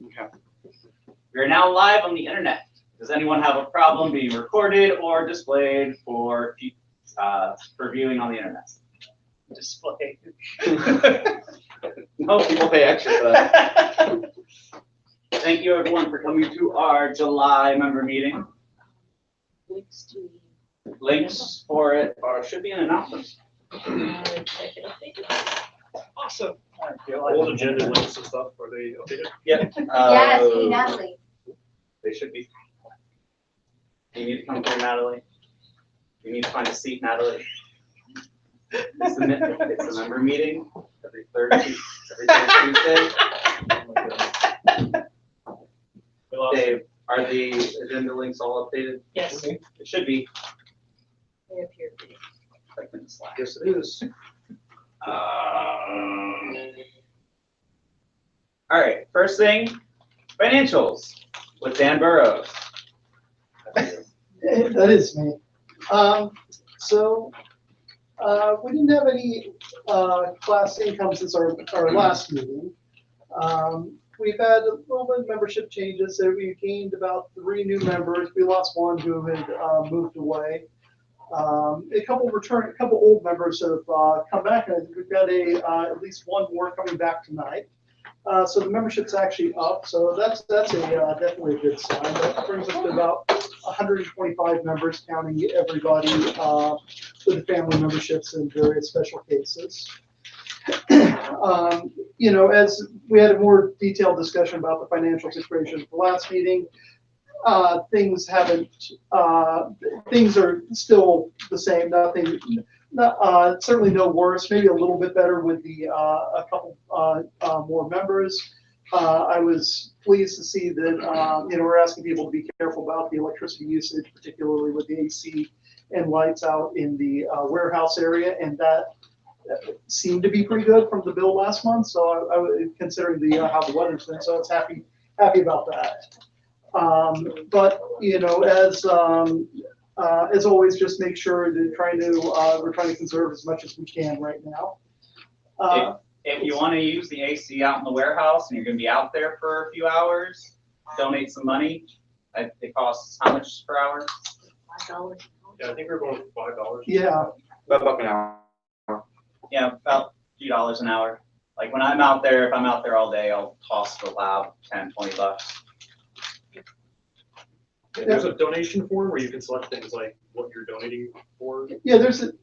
Okay. We are now live on the internet. Does anyone have a problem being recorded or displayed for viewing on the internet? Display. No, people pay extra for that. Thank you everyone for coming to our July member meeting. Links for it should be in announcements. Awesome. Old agenda links and stuff, are they updated? Yep. Yes, hey Natalie. They should be. You need to come here, Natalie. You need to find a seat, Natalie. It's a member meeting every third Tuesday. Dave, are the agenda links all updated? Yes. It should be. They appear to be. Like in the Slack. Yes, it is. All right, first thing, financials with Dan Burrows. That is me. We didn't have any class income since our last meeting. We've had a little bit of membership changes. So we gained about 3 new members. We lost one who had moved away. A couple old members have come back, and I think we've got at least one more coming back tonight. So the membership's actually up. So that's definitely a good sign. That brings us to about 125 members, counting everybody with the family memberships and various special cases. As we had a more detailed discussion about the financial situation at the last meeting, things are still the same. Nothing, certainly no worse. Maybe a little bit better with a couple more members. I was pleased to see that we're asking people to be careful about the electricity usage, particularly with the AC and lights out in the warehouse area, and that seemed to be pretty good from the bill last month. So I was considering how the weather's been, so I was happy about that. But as always, just make sure that we're trying to conserve as much as we can right now. If you want to use the AC out in the warehouse and you're going to be out there for a few hours, donate some money. It costs how much per hour? $5. Yeah, I think we're going for $5. Yeah. About an hour. Yeah, about a few dollars an hour. Like when I'm out there, if I'm out there all day, I'll toss the lab $10-20. There's a donation form where you can select things like what you're donating for. Yeah, there's a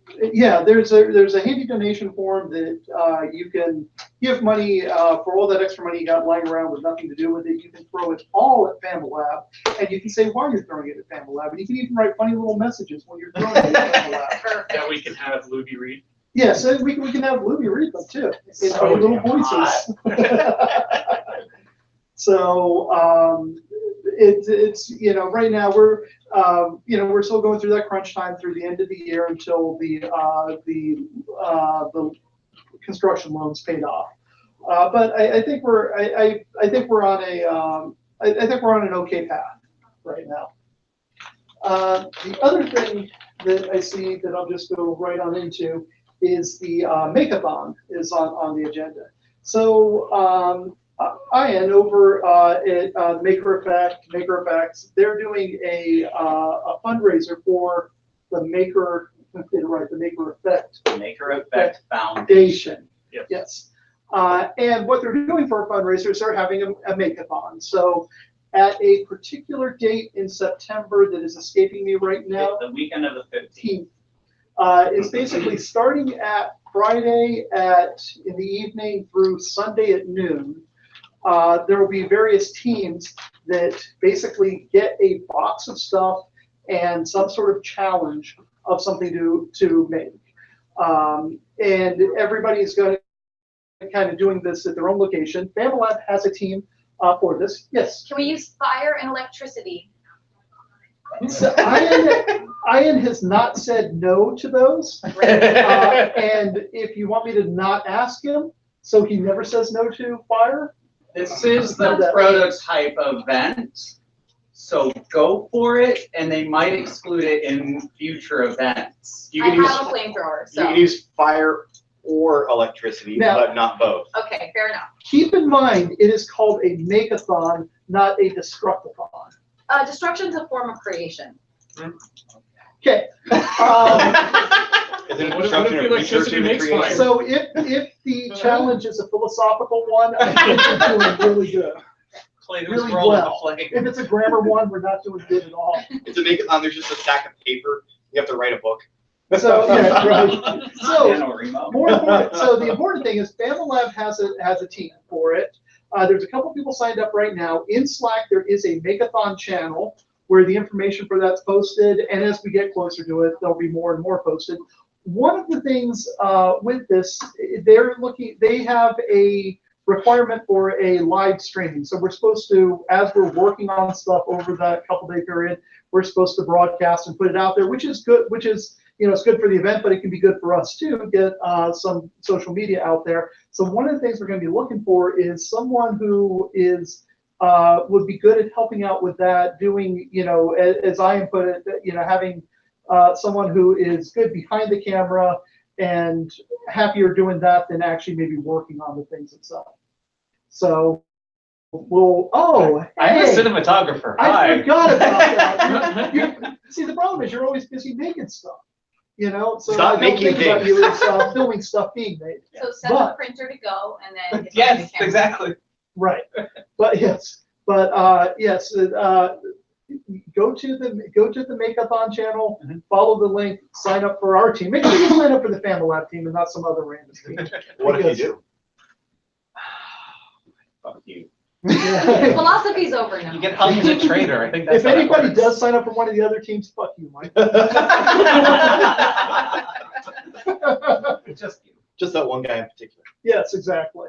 handy donation form that you can give money for all that extra money you got lying around with nothing to do with it. You can throw it all at FamiLAB, and you can say why you're throwing it at FamiLAB, and you can even write funny little messages when you're throwing it at FamiLAB. That we can have Luby read. Yeah, so we can have Luby read them too in funny little voices. So it's right now we're still going through that crunch time through the end of the year until the construction loans paid off. But I think we're on an okay path right now. The other thing that I see that I'll just go right on into is the Make-a-thon is on the agenda. So Ian over at Maker Effects, they're doing a fundraiser for the Maker Effect. Maker Effect Foundation. Yes. Yes. And what they're doing for a fundraiser is they're having a Make-a-thon. So at a particular date in September that is escaping me right now. The weekend of the 15th. It's basically starting at Friday in the evening through Sunday at noon. There will be various teams that basically get a box of stuff and some sort of challenge of something to make. And everybody's going to kind of doing this at their own location. FamiLAB has a team for this. Yes. Can we use fire and electricity? So Ian has not said no to those. And if you want me to not ask him, so he never says no to fire. This is the prototype event, so go for it, and they might exclude it in future events. You I can use have a flamethrower, you can so use fire or electricity, Now- but not both. Okay, fair enough. Keep in mind, it is called a make-a-thon, not a destructathon. Destruction's a form of creation. Okay. Isn't What if construction the of research electricity and makes creation? fire? So if the challenge is a philosophical one, I think we're doing really good. Plato's Really role in the well. flame. If it's a grammar one, we're not doing good at all. It's a make-a-thon, there's just a stack of paper. You have to write a book. So, yeah, right. So, Nano remote. more important, so the important thing is FamiLAB has a team for it. There's a couple people signed up right now. In Slack, there is a Make-a-thon channel where the information for that's posted, and as we get closer to it, there'll be more and more posted. One of the things with this, they have a requirement for a live streaming. So we're supposed to, as we're working on stuff over that couple-day period, we're supposed to broadcast and put it out there, which is good, it's good for the event, but it can be good for us too, get some social media out there. So one of the things we're going to be looking for is someone who is would be good at helping out with that, doing, as I put it, having someone who is good behind the camera and happier doing that than actually maybe working on the things itself. So I'm a hey, cinematographer. I Hi. forgot about that. See, the problem is you're always busy making stuff, so Stop I don't making think about things. you as filming stuff being made. So set the But- printer to go and then. get Yes, behind the camera. exactly. Right, but yes, go to the Make-a-thon channel, follow the link, sign up for our team. Make sure you sign up for the FamiLAB team and not some other random team. What if you do? Fuck you. Yeah. Philosophy's over now. You get hung as a traitor. I think that's If how that anybody works. does sign up for one of the other teams, fuck you, Mike. Just that one guy in particular. Yes, exactly.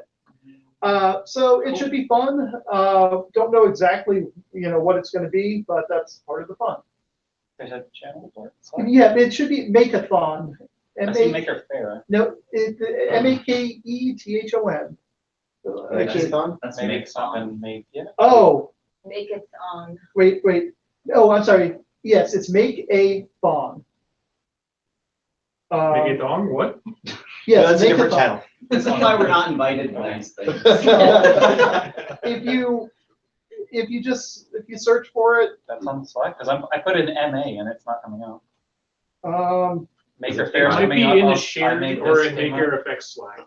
So it should be fun. Don't know exactly, what it's going to be, but that's part of the fun. There's a channel for it. Yeah, it should be Make-a-thon. I see Maker Fair. No, Makethon. Make-a-thon? That's Make make something, make, yeah. Oh, Make it on. wait. Oh, I'm sorry. Yes, it's Make-a-thon. Make it on, what? Yes, That's a different Make-a-thon. channel. This is why we're not invited to these things. If you search for it, That's on the slide, because I put in MA and it's not coming out. Maker It Fair is might coming be out. in Oh, the I shared made or this in came Maker up. Effects Slack.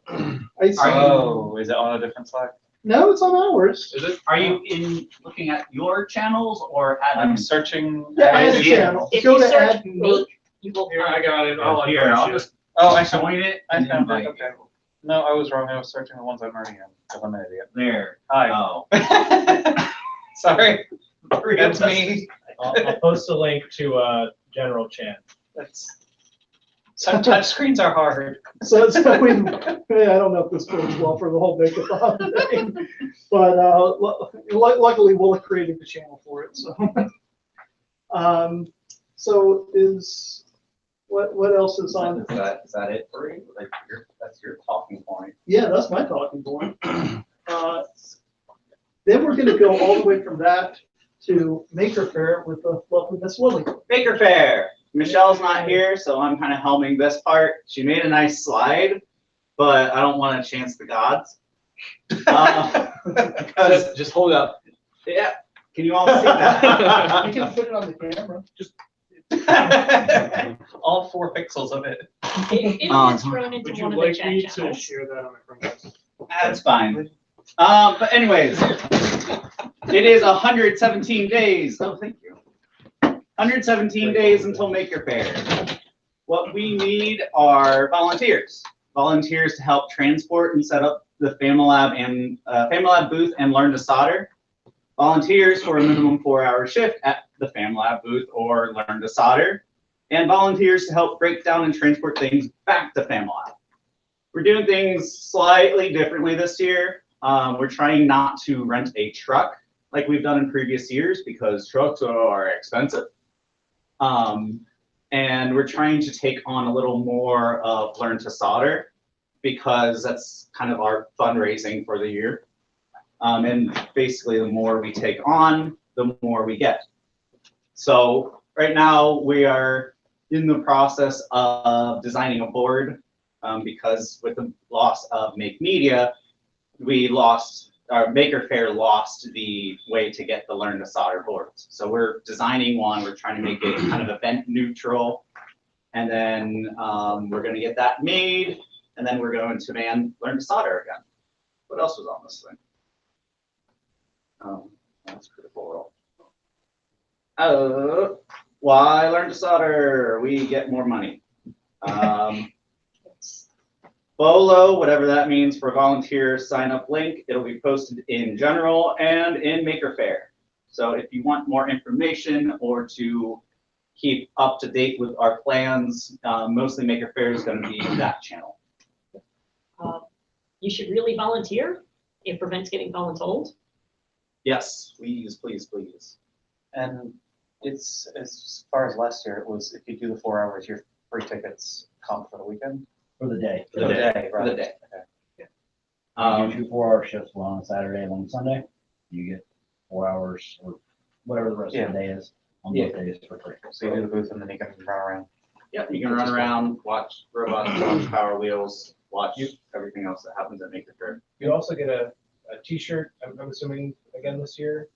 I see. Oh, is it on a different slide? No, it's on ours. Is it? Are you looking at your channels or I'm searching. Yeah, add a Yeah. channel. If Go you to search add. make, you will Here, I find. got it. I'll Here, I'll unpush it. just Oh, I join it. I and found it, invite okay. you. No, I was wrong. I was searching the ones I'm already in, because I'm an idiot. There. Hi. Oh. Sorry. That's me. I'll post a link to general chat. Some touch screens are hard. So I don't know if this goes well for the whole Make-a-thon thing, but luckily we'll have created the channel for it. So, what else is on? Is that it for you? Like that's your talking point. Yeah, that's my talking point. Then we're going to go all the way from that to Maker Faire with the lovely Miss Willie. Maker Fair. Michelle's not here, so I'm kind of helming this part. She made a nice slide, but I don't want to chance the gods. Just hold it up. Yeah. Can you all see that? You can put it on the camera. All 4 pixels of it. It gets thrown into Would you one of the like chat me to channels. share that on my Chromecast? That's fine. But anyways, it is 117 days. Oh, thank you. 117 days until Maker Fair. What we need are volunteers. Volunteers to help transport and set up the FamiLAB and FamiLAB booth and learn to solder. Volunteers for a minimum 4-hour shift at the FamiLAB booth or learn to solder. And volunteers to help break down and transport things back to FamiLAB. We're doing things slightly differently this year. We're trying not to rent a truck like we've done in previous years because trucks are expensive. And we're trying to take on a little more of learn to solder because that's kind of our fundraising for the year. And basically the more we take on, the more we get. So right now we are in the process of designing a board because with the loss of Make Media, our Maker Faire lost the way to get the Learn to Solder boards. So we're designing one, we're trying to make it kind of event neutral. And then we're gonna get that made, and then we're going to Learn to Solder again. What else was on this thing? That's critical role. Why Learn to Solder? We get more money. BOLO, whatever that means for volunteer sign up link, it'll be posted in general and in Maker Faire. So if you want more information or to keep up to date with our plans, mostly Maker Faire is going to be that channel. You should really volunteer. It prevents getting voluntold. Yes, please, please, please. And it's, as far as last year, it was, if you do the 4 hours, your free tickets come for the weekend. For the day. For the day, For right. the day. You do 4-hour shifts, one on Saturday and one on Sunday. You get 4 hours or whatever the rest of the day is on both days for free. So you do the booth and then you can run around. Yeah, you can run around, watch robots, watch Power Wheels, watch everything else that happens at Maker Faire. You also get a t-shirt, I'm assuming, again this year,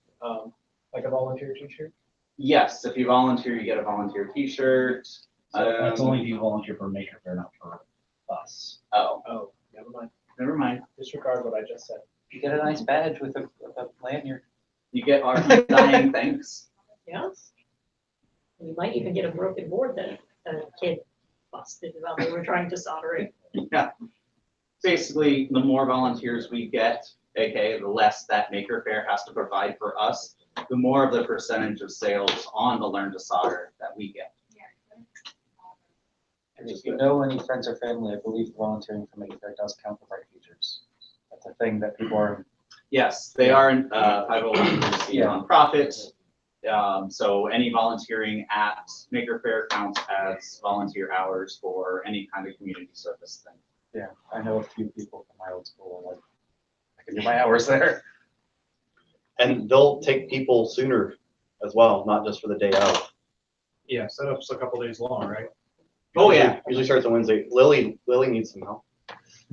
like a volunteer t-shirt. Yes, if you volunteer, you get a volunteer T-shirt. So that's only if you volunteer for Maker Faire, not for us. Oh, Oh, never mind. never mind. Disregard what I just said. You get a nice badge with a lanyard. You get our undying thanks. Yes. And you might even get a broken board that a kid busted while they were trying to solder it. Yeah. Basically, the more volunteers we get, aka the less that Maker Faire has to provide for us, the more of the percentage of sales on the Learn to Solder that we get. And if you know any friends or family, I believe volunteering for Maker Faire does count for bright futures. That's a thing that people are. Yes, they are 501c nonprofit. So any volunteering at Maker Faire counts as volunteer hours for any kind of community service thing. Yeah, I know a few people from my old school are like, I can do my hours there. And they'll take people sooner as well, not just for the day of. Yeah, setup's a couple days long, right? Oh yeah, Usually starts on Wednesday. Lily needs some help.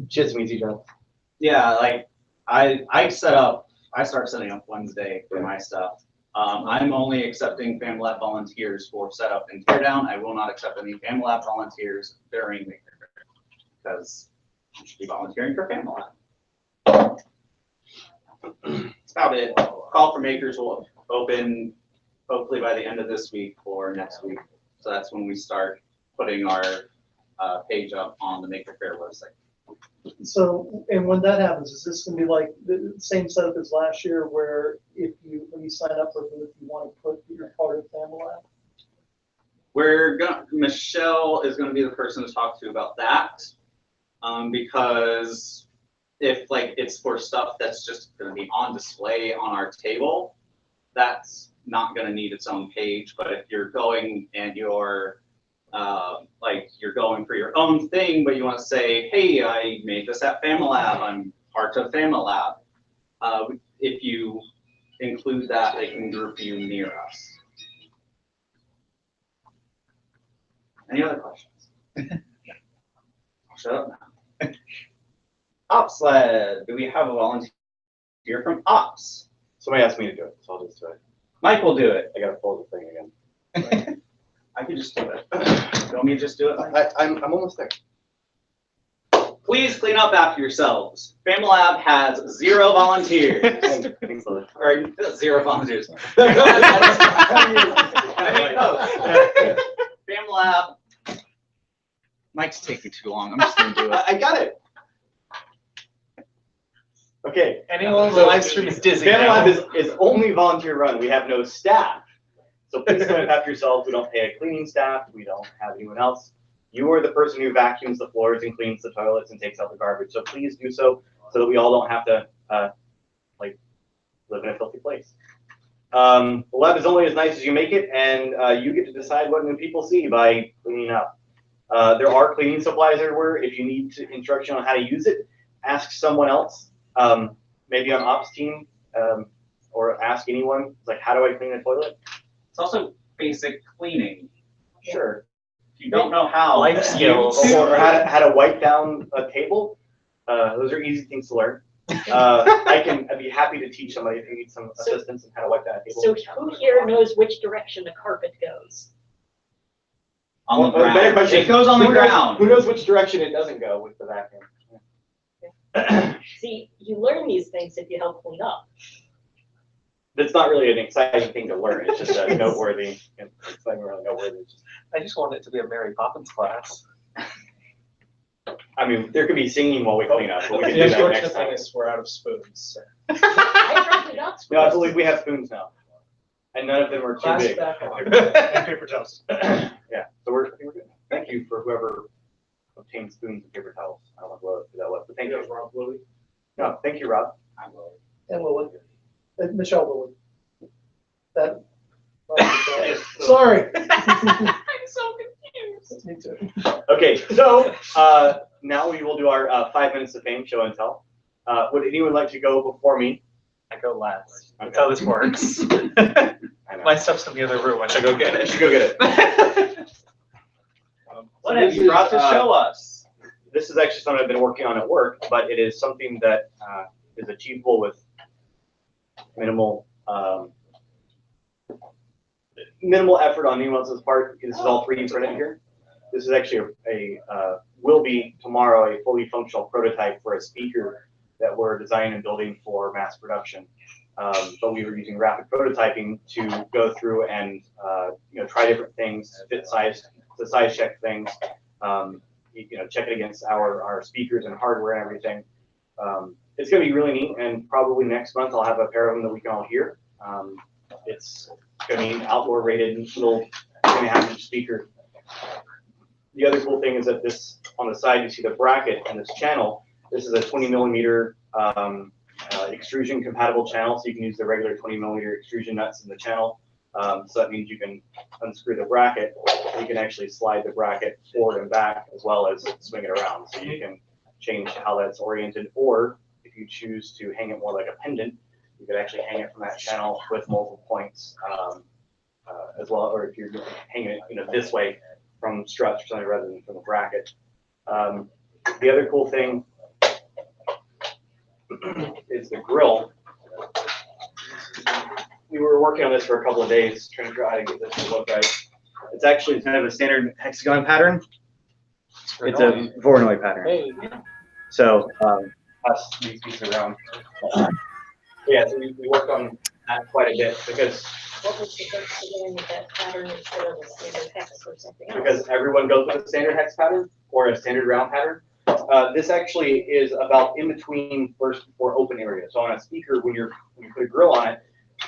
She has some easy job. yeah. Like I start setting up Wednesday for my stuff. I'm only accepting FamiLAB volunteers for setup and teardown. I will not accept any FamiLAB volunteers during Maker Faire because you should be volunteering for FamiLAB. That's about it. Call for Makers will open hopefully by the end of this week or next week. So that's when we start putting our page up on the Maker Faire website. So, and when that happens, is this gonna be like the same setup as last year where when you sign up for a booth, you want to put your part of FamiLAB? Michelle is gonna be the person to talk to about that. Because if like it's for stuff that's just gonna be on display on our table, that's not gonna need its own page. But if you're going and you're you're going for your own thing, but you want to say, hey, I made this at FamiLAB, I'm part of FamiLAB. If you include that, they can group you near us. Any other questions? Shut up now. Ops led. Do we have a volunteer from Ops? Somebody asked me to do it, so I'll just do it. Mike will do it. I gotta pull the thing again. I can just do it. You want me to just do it, Mike? I'm almost there. Please clean up after yourselves. FamiLAB has 0 volunteers. Thanks, Lily. Or 0 volunteers. FamiLAB. Mike's taking too long. I'm just gonna do it. I got it. Okay. Anyone So live stream is dizzy now. FamiLAB is only volunteer run. We have no staff. So please clean up after yourselves. We don't pay a cleaning staff. We don't have anyone else. You are the person who vacuums the floors and cleans the toilets and takes out the garbage. So please do so that we all don't have to live in a filthy place. The lab is only as nice as you make it, and you get to decide what new people see by cleaning up. There are cleaning supplies everywhere. If you need instruction on how to use it, ask someone else, maybe on Ops team, or ask anyone, like, how do I clean a toilet? It's also basic cleaning. Sure. If you don't know how. Life skills. or how to wipe down a table, those are easy things to learn. I'd be happy to teach somebody if you need some assistance in how to wipe down a table. So who here knows which direction the carpet goes? On the Well, the better ground. question It is, goes on the who knows- ground. Who knows which direction it doesn't go with the vacuum? See, you learn these things if you help clean up. It's not really an exciting thing to learn. It's just a noteworthy. It's not really noteworthy. It's just- I just want it to be a Mary Poppins class. I mean, there could be singing while we clean up, but we can The do that unfortunate next thing time. is we're out of spoons. I probably not. No, I believe we have spoons now, and none of them are too Class big. back on. And paper towels. Yeah, so I think we're good. Thank you for whoever obtained spoons and paper towels. I don't know who that was, but thank you. Rob Louie. No, thank you, Rob. And Lily, Michelle Lily. That. Sorry. I'm so confused. Me too. Okay, so now we will do our 5 minutes of fame show and tell. Would anyone like to go before me? I go last. That's Okay. how this works. I know. My stuff's in the other room. I should go get I it. should go get it. What So have this you is, brought to show us? This is actually something I've been working on at work, but it is something that is achievable with minimal effort on anyone else's part. This is all 3D printed here. This is actually will be tomorrow a fully functional prototype for a speaker that we're designing and building for mass production. But we were using rapid prototyping to go through and try different things, size check things, check it against our speakers and hardware and everything. It's going to be really neat, and probably next month I'll have a pair of them that we can all hear. It's going to be an outdoor rated little 3.5-inch speaker. The other cool thing is that this, on the side, you see the bracket and this channel. This is a 20 millimeter extrusion compatible channel, so you can use the regular 20 millimeter extrusion nuts in the channel. So that means you can unscrew the bracket. You can actually slide the bracket forward and back as well as swing it around. So you can change how that's oriented, or if you choose to hang it more like a pendant, you could actually hang it from that channel with multiple points as well, or if you're hanging it this way from struts or something rather than from the bracket. The other cool thing is the grill. We were working on this for a couple of days, trying to figure out how to get this to look right. It's actually kind of a standard hexagon pattern. It's a Voronoi pattern. Hey. So pass these pieces around. Yeah, so we worked on that quite a bit because What was the first again with that pattern instead of a standard hex or something else? because everyone goes with a standard hex pattern or a standard round pattern. This actually is about in between first or open area. So on a speaker, when you put a grill on it,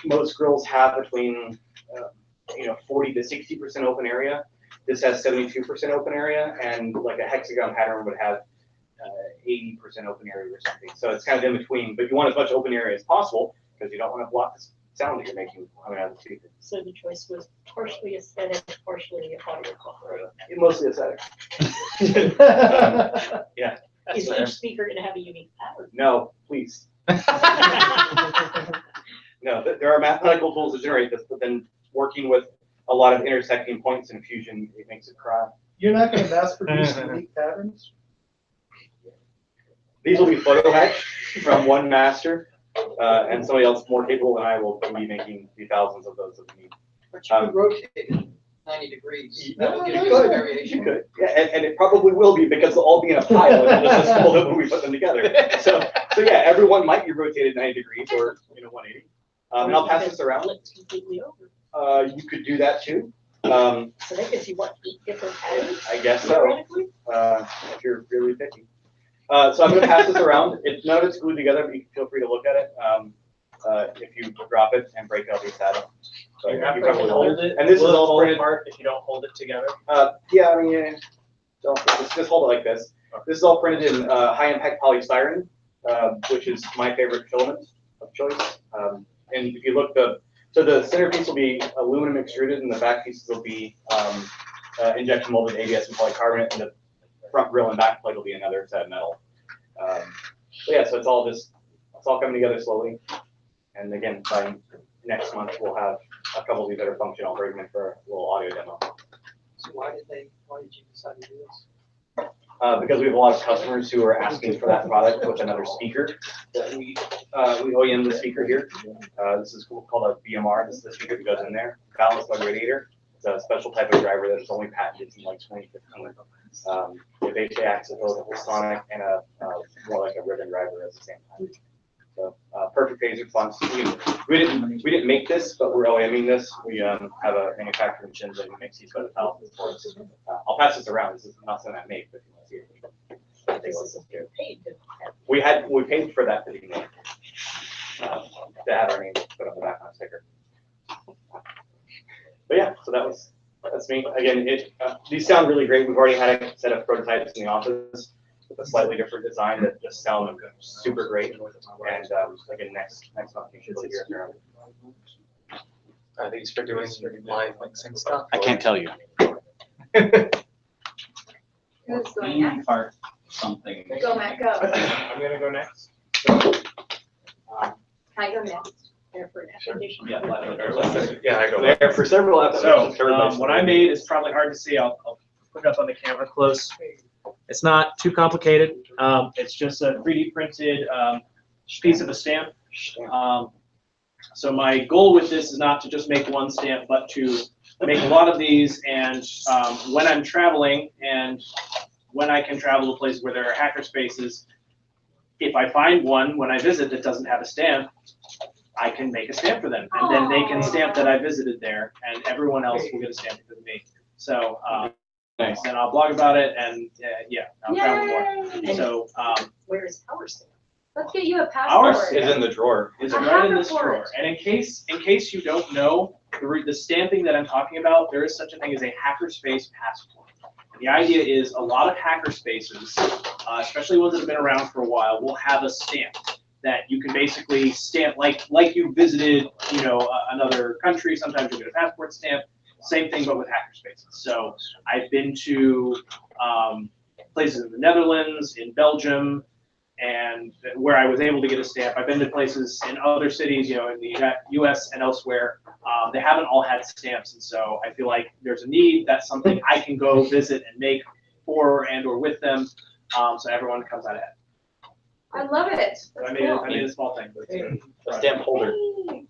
most grills have between 40 to 60% open area. This has 72% open area, and like a hexagon pattern would have 80% open area or something. So it's kind of in between, but you want as much open area as possible because you don't want to block the sound that you're making coming out of the speaker. So the choice was partially aesthetic, partially audio quality. Mostly aesthetic. Yeah. Is each speaker going to have a unique pattern? No, please. No, there are mathematical tools to generate this, but then working with a lot of intersecting points in Fusion, it makes it cry. You're not going to mass produce unique patterns? These will be photo etched from one master, and somebody else more capable than I will be making the thousands of those that we need. But you could rotate it 90 degrees. That would give you you a could. variation. You could, yeah, and it probably will be because they'll all be in a pile and it'll just hold it when we put them together. So yeah, everyone might be rotated 90 degrees or 180. And I'll pass this around. Flipped completely over. You could do that too. So they could see what 8 different patterns I guess so. theoretically? If you're really picky. So I'm going to pass this around. None of it's glued together, but you can feel free to look at it. If you drop it and break it, I'll be sad. So You have you to probably hold will. it. And this is Will it all fall printed. apart if you don't hold it together. Yeah, I mean, don't just hold it like this. This is all printed in high impact polystyrene, which is my favorite filament of choice. And if you look, so the centerpiece will be aluminum extruded, and the back pieces will be injection molded ABS and polycarbonate, and the front grill and back plate will be another set of metal. But yeah, so it's all coming together slowly. And again, by next month we'll have a couple of these that are functional. I'll bring them in for a little audio demo. Why did you decide to do this? Because we have a lot of customers who are asking for that product with another speaker that we OEM the speaker here. This is called a BMR. This is the speaker that goes in there. Balanced mode radiator. It's a special type of driver that is only patented in like 2015. It basically acts as both a sonic and a more like a ribbon driver at the same time. So perfect phaser response. We didn't make this, but we're OEMing this. We have a manufacturer in Shenzhen who makes these by the pallet for us. I'll pass this around. This is not something I made, but if you want to see it. This isn't paid to have. We paid for that to be made. To have our name put on the back on a sticker. But yeah, so that's me. Again, these sound really great. We've already had a set of prototypes in the office with a slightly different design that just sound super great. And again, next month you should really hear from them. Are these for doing live mixing stuff? I can't tell you. Who's going next? Part something. Go, Matt, go. I'm gonna go next. Can I go next? There for an application. Yeah. Yeah, I go. There for several episodes. So, what I made is probably hard to see. I'll put it up on the camera close. It's not too complicated. It's just a 3D printed piece of a stamp. So my goal with this is not to just make one stamp, but to make a lot of these. And when I'm traveling and when I can travel to places where there are hacker spaces, if I find one when I visit that doesn't have a stamp, I can make a stamp for them. And then they can stamp that I visited there, and everyone else will get a stamp with me. So Nice. then I'll blog about it, and yeah, I'll travel more. Yay! So Where is our stamp? Let's get you a Ours passport. Is in the drawer. it's A right in hacker this port. drawer. And in case you don't know, the stamping that I'm talking about, there is such a thing as a hackerspace passport. And the idea is a lot of hacker spaces, especially ones that have been around for a while, will have a stamp that you can basically stamp like you visited, another country. Sometimes you'll get a passport stamp. Same thing, but with hacker spaces. So I've been to places in the Netherlands, in Belgium, and where I was able to get a stamp. I've been to places in other cities, in the U.S. and elsewhere. They haven't all had stamps, and so I feel like there's a need. That's something I can go visit and make for and or with them, so everyone comes out ahead. I love it. So I made a small thing. But A stamp holder. Yay.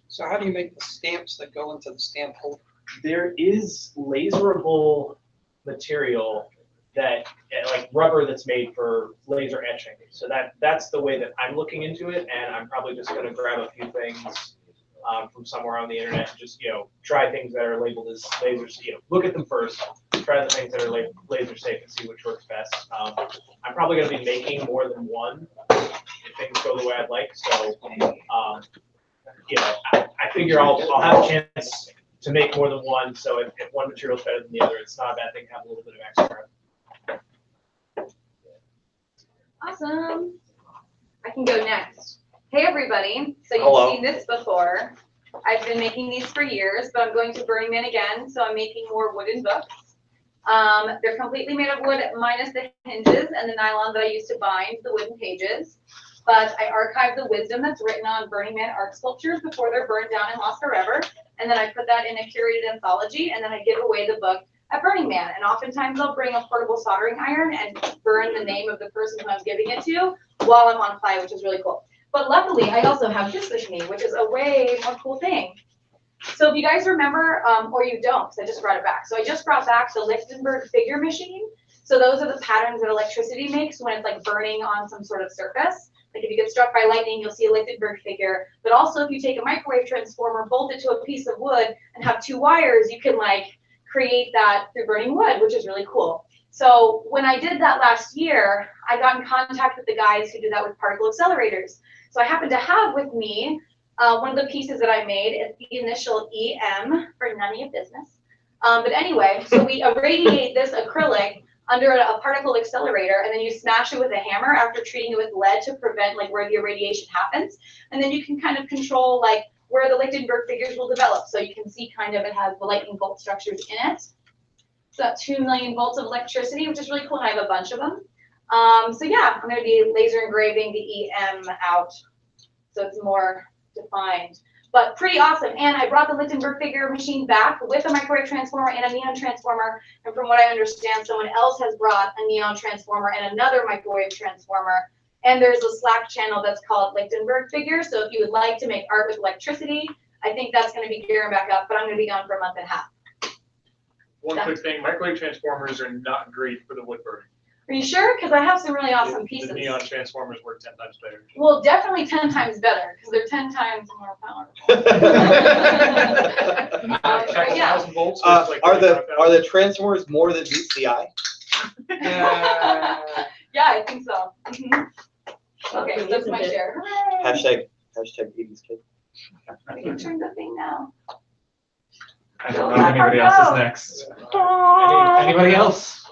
So how do you make the stamps that go into the stamp holder? there is laserable material that, like rubber that's made for laser etching. So that's the way that I'm looking into it, and I'm probably just going to grab a few things from somewhere on the internet and just try things that are labeled as lasers. Look at them first, try the things that are laser safe and see which works best. I'm probably going to be making more than one if things go the way I'd like. So I figure I'll have a chance to make more than one. So if one material is better than the other, it's not a bad thing to have a little bit of extra. Awesome. I can go next. Hey, everybody. So you've Hello. seen this before. I've been making these for years, but I'm going to Burning Man again, so I'm making more wooden books. They're completely made of wood, minus the hinges and the nylon that I used to bind the wooden pages. But I archived the wisdom that's written on Burning Man art sculptures before they're burned down and lost forever. And then I put that in a curated anthology, and then I give away the book at Burning Man. And oftentimes I'll bring a portable soldering iron and burn the name of the person who I'm giving it to while I'm on play, which is really cool. But luckily, I also have this with me, which is a way more cool thing. So if you guys remember, or you don't, because I just brought it back. So I just brought back the Lichtenberg figure machine. So those are the patterns that electricity makes when it's like burning on some sort of surface. Like if you get struck by lightning, you'll see a Lichtenberg figure. But also if you take a microwave transformer, bolt it to a piece of wood, and have two wires, you can like create that through burning wood, which is really cool. So when I did that last year, I got in contact with the guys who do that with particle accelerators. So I happen to have with me one of the pieces that I made. It's the initial EM for none of your business. But anyway, so we irradiate this acrylic under a particle accelerator, and then you smash it with a hammer after treating it with lead to prevent like where the irradiation happens. And then you can kind of control like where the Lichtenberg figures will develop. So you can see kind of it has the lightning bolt structures in it. It's about 2 million volts of electricity, which is really cool, and I have a bunch of them. So yeah, I'm going to be laser engraving the EM out so it's more defined. But pretty awesome. And I brought the Lichtenberg figure machine back with a microwave transformer and a neon transformer. And from what I understand, someone else has brought a neon transformer and another microwave transformer. And there's a Slack channel that's called Lichtenberg figure. So if you would like to make art with electricity, I think that's going to be gearing back up, but I'm going to be gone for a month and a half. One quick thing, microwave transformers are not great for the wood burning. Are you sure? Because I have some really awesome pieces. The neon transformers work 10 times better. Well, definitely 10 times better because they're 10 times more powerful. But yeah. 1,000 volts. Are the transformers more than meets the eye? Yeah, I think so. Mhm. Okay, so that's my share. Hooray! Hashtag 80s kid. We can turn the thing now. I don't know if anybody else is next. Anybody else?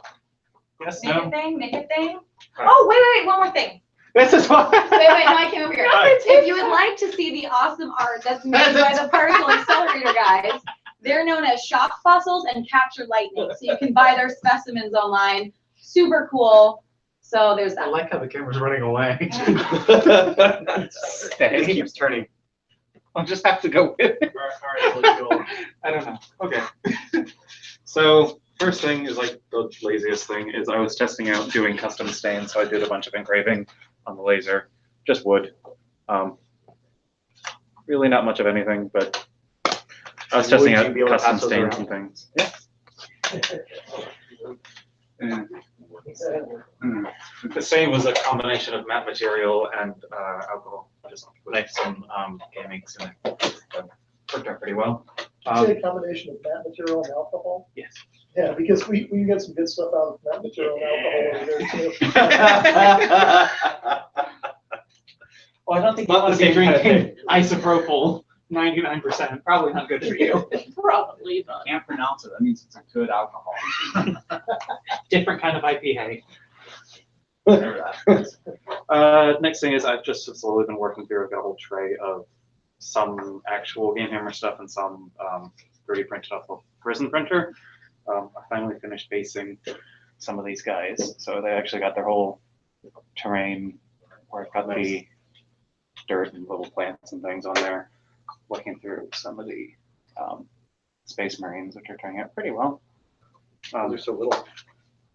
Yes, Make no? a thing, make a thing. Oh, wait, one more thing. This is what. Wait, no, I came over here. If you would like to see the awesome art that's made by the particle accelerator guys, they're known as shock fossils and capture lightning. So you can buy their specimens online. Super cool. So there's I that. like how the camera's running away. It keeps turning. I'll just have to go with it. All right, I don't know. Okay. So first thing is like the laziest thing is I was testing out doing custom stains, so I did a bunch of engraving on the laser, just wood. Really not much of anything, but I was testing out custom stains and things. Yeah. The stain was a combination of matte material and alcohol, just with some game inks in it. Worked out pretty well. Say a combination of matte material and alcohol? Yes. Yeah, because we get some good stuff out of matte material and alcohol over there too. Well, I don't think you want to be drinking isopropyl 99%. Probably not good for you. Probably not. Can't pronounce it. That means it's a good alcohol. Different kind of IPA. Next thing is I've just slowly been working through. I've got a whole tray of some actual Game Hammer stuff and some 3D printed off of resin printer. I finally finished basing some of these guys, so they actually got their whole terrain where I've got the dirt and little plants and things on there. Looking through some of the Space Marines, which are turning out pretty well. They're so little.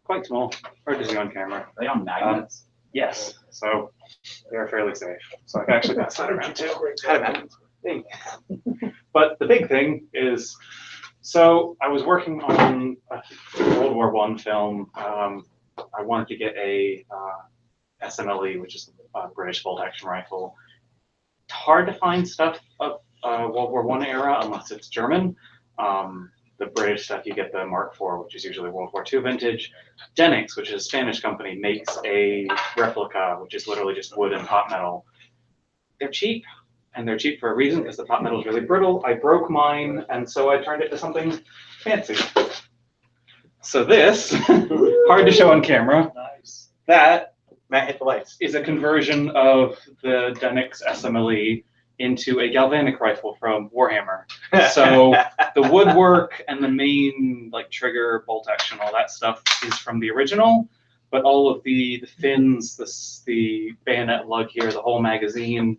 Quite small, hard to see on camera. Are they on magnets? Yes, so they're fairly safe. So I can actually pass that around. But the big thing is, so I was working on a World War I film. I wanted to get a SMLE, which is a British bolt action rifle. It's hard to find stuff of World War I era unless it's German. The British stuff, you get the Mark IV, which is usually World War II vintage. Denix, which is a Spanish company, makes a replica, which is literally just wood and hot metal. They're cheap, and they're cheap for a reason, because the hot metal is really brittle. I broke mine, and so I turned it to something fancy. So this, hard to show on camera, that Matt, hit the lights. is a conversion of the Denix SMLE into a galvanic rifle from Warhammer. So the woodwork and the main like trigger, bolt action, all that stuff is from the original, but all of the fins, the bayonet lug here, the whole magazine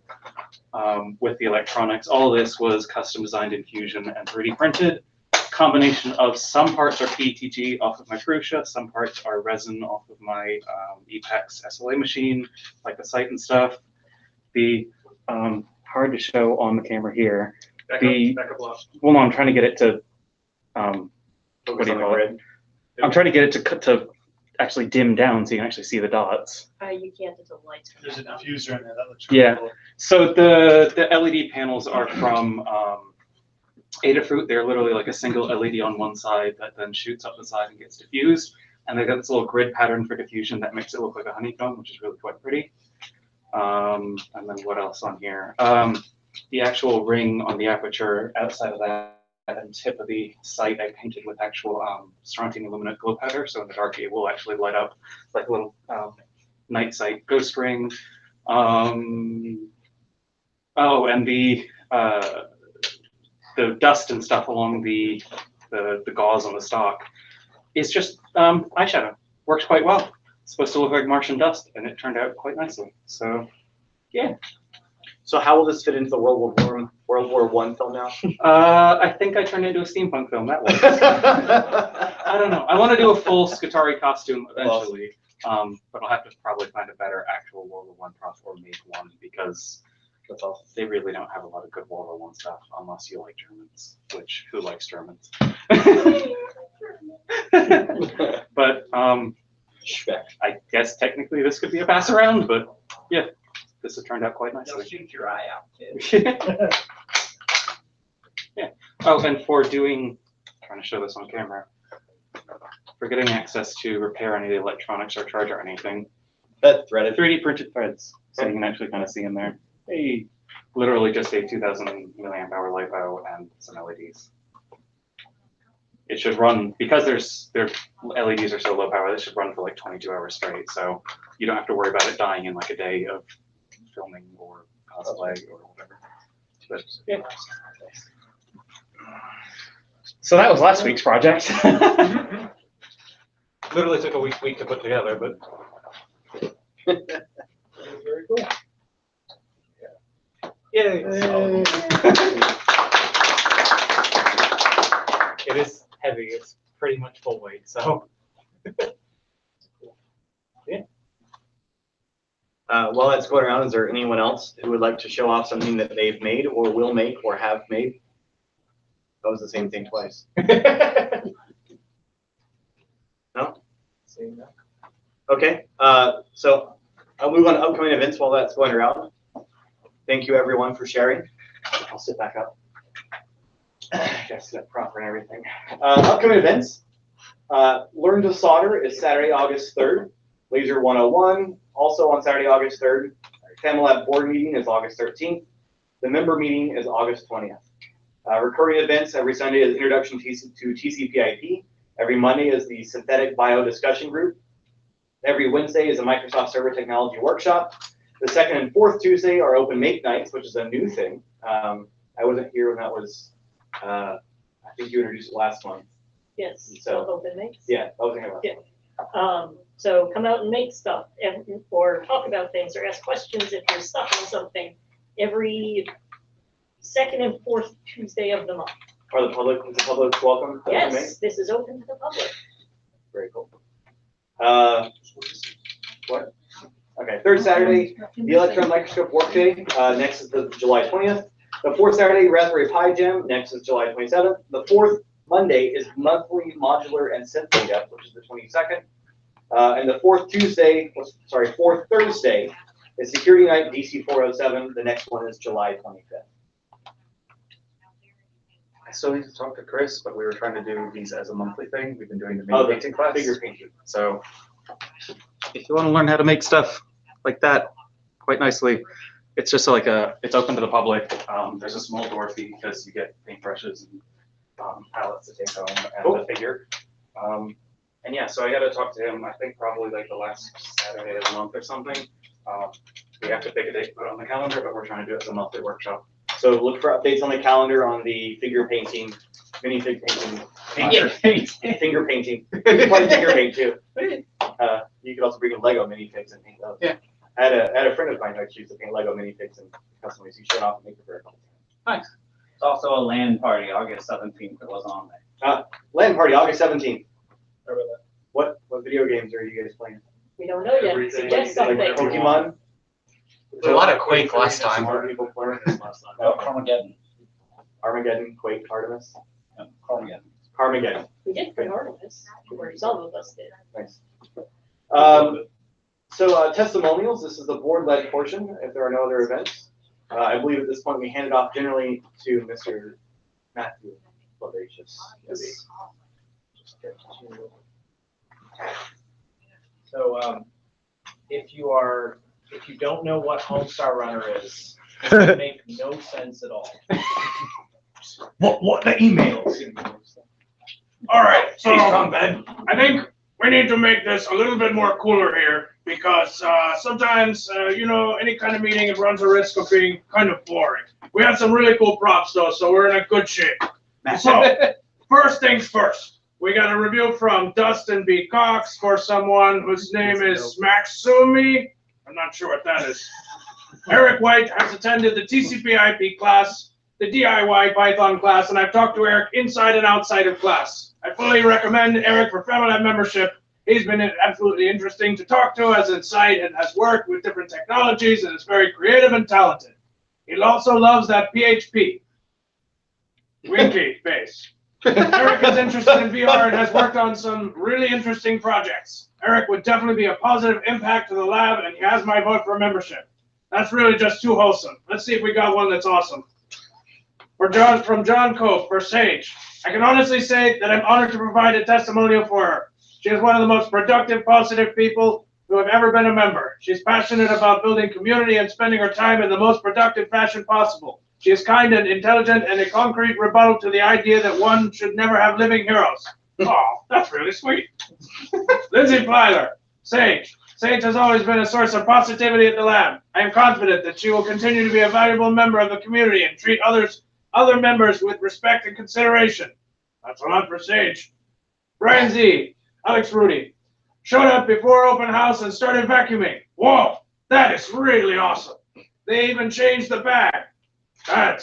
with the electronics, all of this was custom designed in Fusion and 3D printed. Combination of some parts are PETG off of my Prusa, some parts are resin off of my Epex SLA machine, like the sight and stuff. The hard to show on the camera here. Back up left. Well, no, I'm trying to get it to, what do you call it? I'm trying to get it to actually dim down so you can actually see the dots. You can't until the lights. There's a diffuser in there. That looks Yeah. cool. So the LED panels are from Adafruit. They're literally like a single LED on one side that then shoots up the side and gets diffused. And they've got this little grid pattern for diffusion that makes it look like a honeycomb, which is really quite pretty. And then what else on here? The actual ring on the aperture outside of that and tip of the sight I painted with actual strontium aluminate glow powder, so in the dark it will actually light up like a little night sight ghost ring. Oh, and the dust and stuff along the gauze on the stock is just eyeshadow. Works quite well. It's supposed to look like Martian dust, and it turned out quite nicely. So, yeah. So how will this fit into the World War I film now? I think I turned into a steampunk film. That works. I don't know. I want to do a full Scutari costume eventually, but I'll have to probably find a better actual World War I prop or make one because they really don't have a lot of good World War I stuff unless you like Germans, which who likes Germans? But I guess technically this could be a pass around, but yeah, this has turned out quite They'll nicely. shoot your eye out, kid. Yeah. Oh, and for doing, trying to show this on camera, for getting access to repair any of the electronics or charge or anything, Threaded. 3D printed threads, so you can actually kind of see in there. Hey, literally just a 2,000 milliamp hour LiPo and some LEDs. It should run, because their LEDs are so low power, this should run for like 22 hours straight, so you don't have to worry about it dying in like a day of filming or cosplay or whatever. But, yeah. So that was last week's project. Literally took a week to put together, but. Very cool. Yay. It is heavy. It's pretty much full weight, so. Yeah. While that's going around, is there anyone else who would like to show off something that they've made or will make or have made? That was the same thing twice. No? Okay, so I'll move on to upcoming events while that's going around. Thank you everyone for sharing. I'll sit back up. Gotta sit up proper and everything. Upcoming events. Learn to Solder is Saturday, August 3rd. Laser 101, also on Saturday, August 3rd. FamiLAB board meeting is August 13th. The member meeting is August 20th. Recurring events every Sunday is Introduction to TCP/IP. Every Monday is the Synthetic Bio Discussion Group. Every Wednesday is a Microsoft Server Technology Workshop. The second and fourth Tuesday are Open Make Nights, which is a new thing. I wasn't here when that was, I think you introduced it last month. Yes, So- open makes. Yeah, I wasn't here last Yeah. month. So come out and make stuff or talk about things or ask questions if you're stuck on something every second and fourth Tuesday of the month. Are the public, is the public welcome? to Open Make? Yes, this is open to the public. Very cool. What? Okay, third Saturday, the Electron Microscope Workday. Next is the July 20th. The fourth Saturday, Raspberry Pi Jam. Next is July 27th. The fourth Monday is monthly modular and synth meetup, which is the 22nd. And the fourth Thursday is Security Night DC 407. The next one is July 25th. I still need to talk to Chris, but we were trying to do these as a monthly thing. We've been doing the mini painting class. Figure painting. So if you want to learn how to make stuff like that quite nicely, it's just like it's open to the public. There's a small door fee because you get paintbrushes and palettes to take home and a figure. And yeah, so I got to talk to him. I think probably like the last Saturday of the month or something. We have to pick a date to put on the calendar, but we're trying to do it as a monthly workshop. So look for updates on the calendar on the figure painting, minifig painting, finger painting. You can play finger paint too. You could also bring in Lego minifigs and paint those. Yeah. I had a friend of mine who actually used to paint Lego minifigs and customize. He showed off and make it very cool. Nice. It's also a LAN party, August 17th. It wasn't on there. LAN party, August 17th. What video games are you guys playing? We don't know yet. Everything. Suggest Like something. Pokemon? There's a lot of Quake last time. More people playing. Armageddon. Armageddon, Quake, Artemis. Armageddon. Armageddon. We did play Artemis, or some of us did. Nice. So testimonials, this is the board-led portion, if there are no other events. I believe at this point we hand it off generally to Mr. Matthew Lovacious. Yes. So if you don't know what Homestar Runner is, it would make no sense at all. What the emails? All right, so I think we need to make this a little bit more cooler here because sometimes, any kind of meeting, it runs a risk of being kind of boring. We have some really cool props though, so we're in a good shape. So, first things first. We got a review from Dustin B. Cox for someone whose name is Maxumi. I'm not sure what that is. Eric White has attended the TCP/IP class, the DIY Python class, and I've talked to Eric inside and outside of class. I fully recommend Eric for FamiLAB membership. He's been absolutely interesting to talk to as Insight and has worked with different technologies and is very creative and talented. He also loves that PHP. Winky face. Eric is interested in VR and has worked on some really interesting projects. Eric would definitely be a positive impact to the lab, and he has my vote for membership. That's really just too wholesome. Let's see if we got one that's awesome. From John Cope for Sage. I can honestly say that I'm honored to provide a testimonial for her. She is one of the most productive, positive people who have ever been a member. She's passionate about building community and spending her time in the most productive fashion possible. She is kind and intelligent and a concrete rebuttal to the idea that one should never have living heroes. Oh, that's really sweet. Lindsay Plyler, Sage. Sage has always been a source of positivity at the lab. I am confident that she will continue to be a valuable member of the community and treat other members with respect and consideration. That's a lot for Sage. Brian Z, Alex Rudy. Showed up before open house and started vacuuming. Whoa, that is really awesome. They even changed the bag.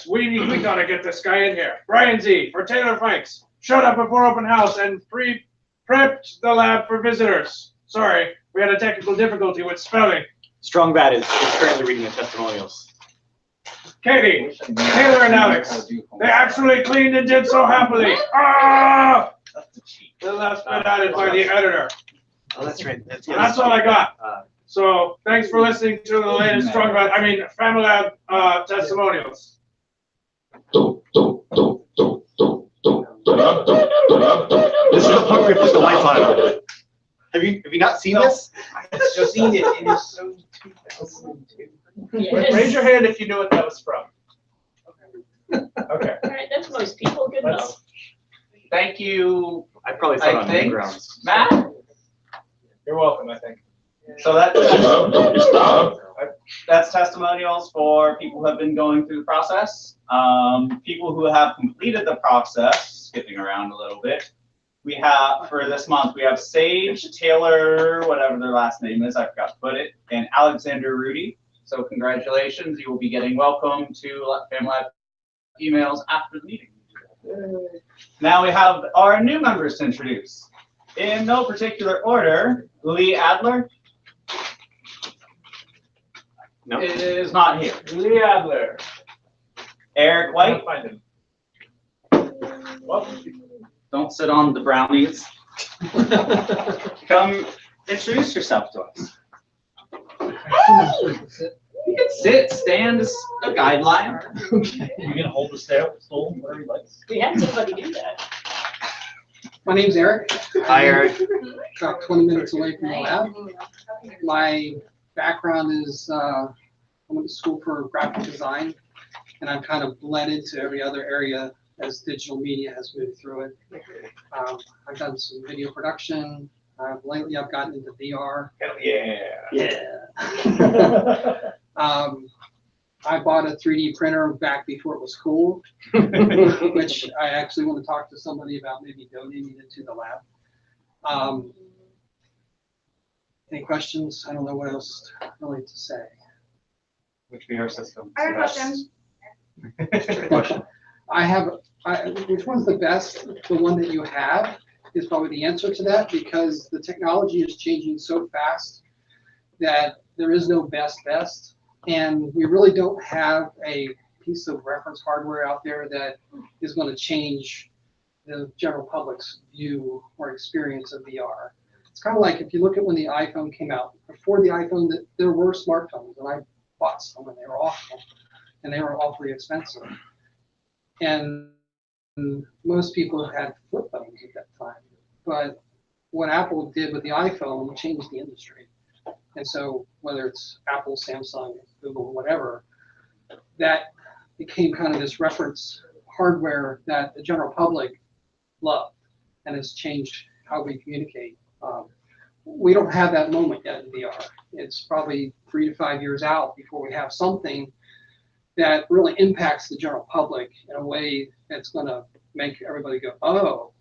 We gotta get this guy in here. Brian Z for Taylor Fikes. Showed up before open house and prepped the lab for visitors. Sorry, we had a technical difficulty with spelling. Strong Bad is currently reading the testimonials. Katie, Taylor, and Alex. They actually cleaned and did so happily. Ah! The last bit added by the editor. Oh, that's right. That's all I got. So thanks for listening to the latest FamiLAB testimonials. This is the part where you put the lights on. Have you not seen this? I've seen it. It is so 2002. Yes. Raise your hand if you know what that was from. Okay. All right, that's most people. Good enough. Thank you, I probably thought on Newgrounds. Matt. You're welcome, I think. So that's testimonials for people who have been going through the process. People who have completed the process, skipping around a little bit. We have, for this month, we have Sage, Taylor, whatever their last name is, I forgot to put it, and Alexander Rudy. So congratulations, you will be getting welcome to FamiLAB emails after the meeting. Now we have our new members to introduce. In no particular order, Lee Adler is not here. Lee Adler. Eric White. Find him. Well, Don't sit on the brownies. Come introduce yourself to us. You can sit, stand is a guideline. You can hold the stool, whatever you like. We had somebody do that. My name's Eric. Hi, Eric. About 20 minutes away from the lab. My background is I went to school for graphic design, and I've kind of bled into every other area as digital media has moved through it. I've done some video production. Lately, I've gotten into VR. hell yeah. Yeah. I bought a 3D printer back before it was cool, which I actually want to talk to somebody about maybe donating it to the lab. Any questions? I don't know what else really to say. Which VR system? I have a question. Which one's the best? The one that you have is probably the answer to that, because the technology is changing so fast that there is no best. And we really don't have a piece of reference hardware out there that is going to change the general public's view or experience of VR. It's kind of like if you look at when the iPhone came out. Before the iPhone, there were smartphones, and I bought some, and they were awful, and they were awfully expensive. And most people had flip phones at that time. But what Apple did with the iPhone changed the industry. And so whether it's Apple, Samsung, Google, whatever, that became kind of this reference hardware that the general public loved, and has changed how we communicate. We don't have that moment yet in VR. It's probably 3 to 5 years out before we have something that really impacts the general public in a way that's going to make everybody go, oh,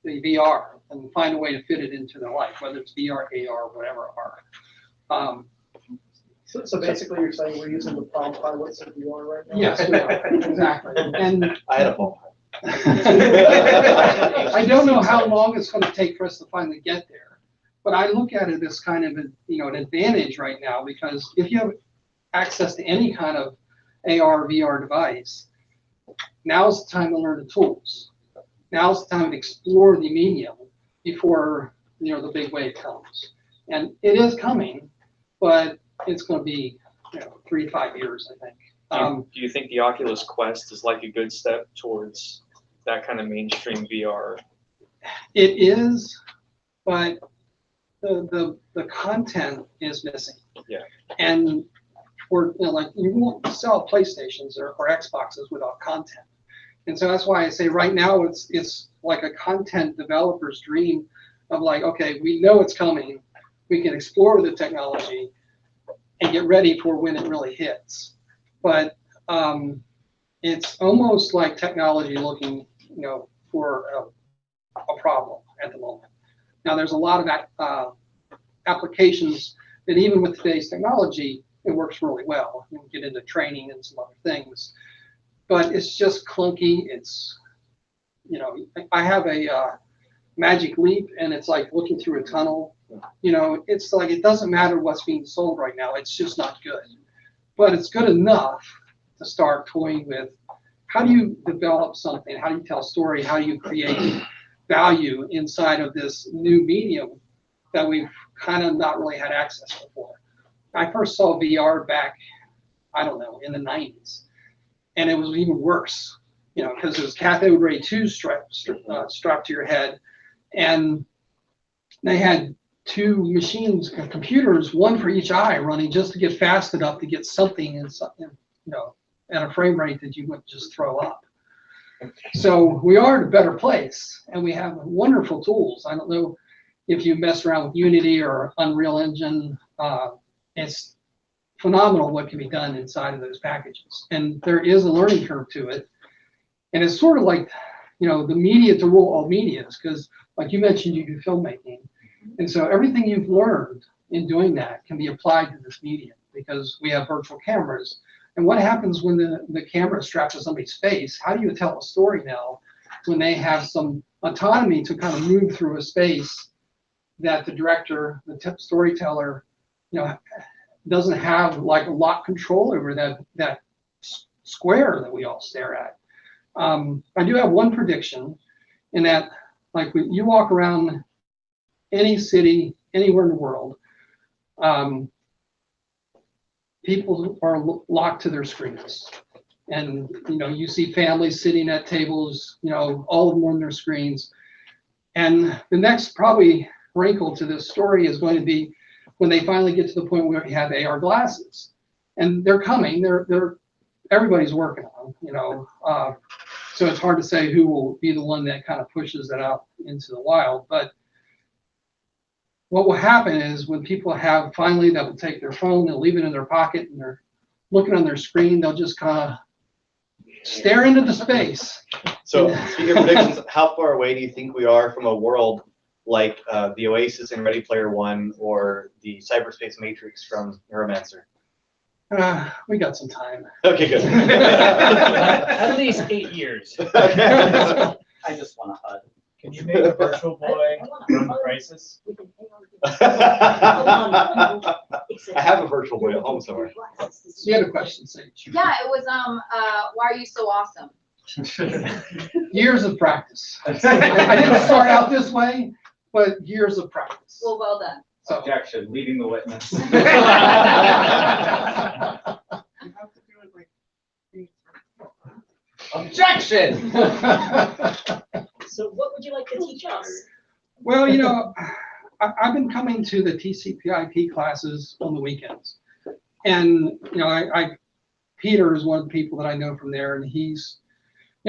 the VR, and find a way to fit it into their life, whether it's VR, AR, whatever. So basically you're saying we're using the Palm Pilots of VR right now? Yes, we are, exactly. And I had a phone. I don't know how long it's going to take for us to finally get there, but I look at it as kind of an advantage right now, because if you have access to any kind of AR, VR device, now's the time to learn the tools. Now's the time to explore the medium before the big wave comes. And it is coming, but it's going to be 3 to 5 years, I think. Do you think the Oculus Quest is like a good step towards that kind of mainstream VR? It is, but the content is missing. Yeah. And you won't sell PlayStations or Xboxes without content. And so that's why I say right now it's like a content developer's dream of like, okay, we know it's coming, we can explore the technology and get ready for when it really hits. But it's almost like technology looking, for a problem at the moment. Now, there's a lot of applications that even with today's technology, it works really well. You can get into training and some other things, but it's just clunky. It's, I have a Magic Leap, and it's like looking through a tunnel. It's like it doesn't matter what's being sold right now. It's just not good, but it's good enough to start toying with. How do you develop something? How do you tell a story? How do you create value inside of this new medium that we've kind of not really had access before? I first saw VR back, I don't know, in the 90s, and it was even worse, because it was cathode ray tubes strapped to your head, and they had 2 machines, computers, one for each eye, running just to get fast enough to get something in, at a frame rate that you wouldn't just throw up. So we are in a better place, and we have wonderful tools. I don't know if you mess around with Unity or Unreal Engine. It's phenomenal what can be done inside of those packages. And there is a learning curve to it. And it's sort of like, the media to rule all medias, because like you mentioned, you do filmmaking. And so everything you've learned in doing that can be applied to this medium, because we have virtual cameras. And what happens when the camera is strapped to somebody's face? How do you tell a story now when they have some autonomy to kind of move through a space that the director, the storyteller, doesn't have like a lot control over that square that we all stare at. I do have one prediction, in that, like, when you walk around any city, anywhere in the world, people are locked to their screens. And, you see families sitting at tables, all of them on their screens. And the next probably wrinkle to this story is going to be when they finally get to the point where we have AR glasses. And they're coming, everybody's working on them, so it's hard to say who will be the one that kind of pushes that out into the wild. But what will happen is when people have finally, that will take their phone, they'll leave it in their pocket, and they're looking on their screen, they'll just kind of stare into the space. So speaking of predictions, how far away do you think we are from a world like the Oasis in Ready Player One, or the cyberspace matrix from Neuromancer? We got some time. Okay, good. At least 8 years. I just want a HUD. Can you make a virtual boy run Crisis? I have a virtual boy at home somewhere. You had a question, Sage. Yeah, it was, why are you so awesome? Years of practice. I didn't start out this way, but years of practice. Well done. So. Objection, leading the witness. Objection! So what would you like to teach us? Well, I've been coming to the TCP/IP classes on the weekends, and Peter is one of the people that I know from there, and he's,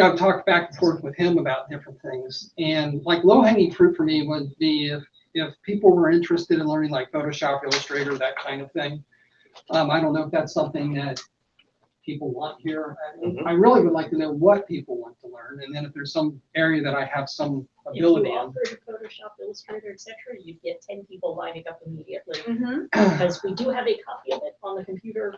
I've talked back and forth with him about different things, and like low-hanging fruit for me would be if people were interested in learning like Photoshop, Illustrator, that kind of thing. I don't know if that's something that people want here. I really would like to know what people want to learn, and then if there's some area that I have some ability If you in. offered Photoshop, Illustrator, etc., you'd get 10 people lining up immediately. Mm-hmm. Because we do have a copy of it on the computer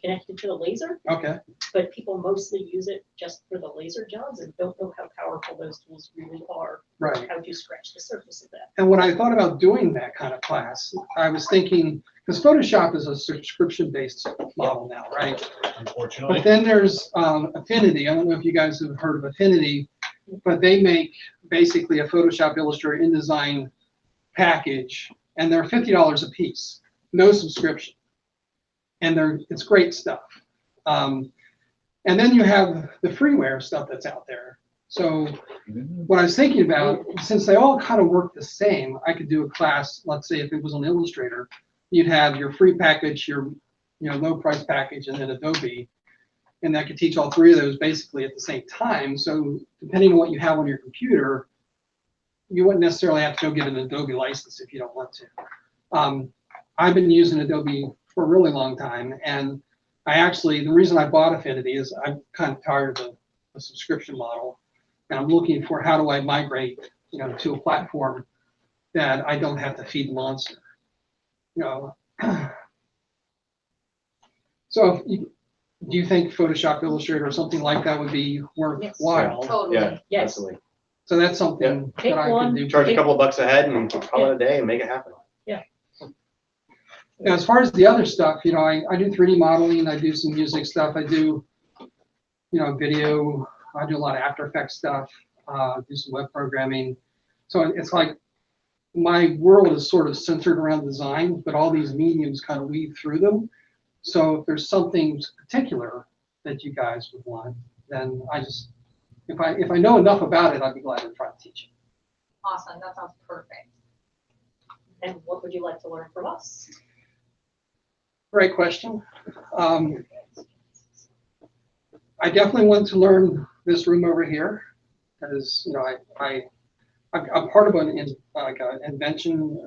connected to the laser, Okay. but people mostly use it just for the laser jobs and don't know how powerful those tools really are. Right. How to scratch the surface of that. And when I thought about doing that kind of class, I was thinking, because Photoshop is a subscription-based model now, right? Unfortunately. But then there's Affinity. I don't know if you guys have heard of Affinity, but they make basically a Photoshop, Illustrator, InDesign package, and they're $50 a piece, no subscription. And it's great stuff. And then you have the freeware stuff that's out there. So what I was thinking about, since they all kind of work the same, I could do a class, let's say if it was on Illustrator, you'd have your free package, your low price package, and then Adobe. And I could teach all three of those basically at the same time. So depending on what you have on your computer, you wouldn't necessarily have to go get an Adobe license if you don't want to. I've been using Adobe for a really long time, and the reason I bought Affinity is I'm kind of tired of the subscription model, and I'm looking for how do I migrate, to a platform that I don't have to feed the monster, So, do you think Photoshop, Illustrator, or something like that would be worthwhile? Totally. Yeah, Yes. absolutely. So that's something Pick that I one. can do. Charge a couple of bucks a head and call it a day and make it happen. Now, as far as the other stuff, I do 3D modeling, I do some music stuff, I do, video, I do a lot of After Effects stuff, do some web programming. So it's like my world is sort of centered around design, but all these mediums kind of weave through them. So if there's something particular that you guys would want, then if I know enough about it, I'd be glad to try to teach it. Awesome, that sounds perfect. And what would you like to learn from us? Great question. I definitely want to learn this room over here, because I'm part of an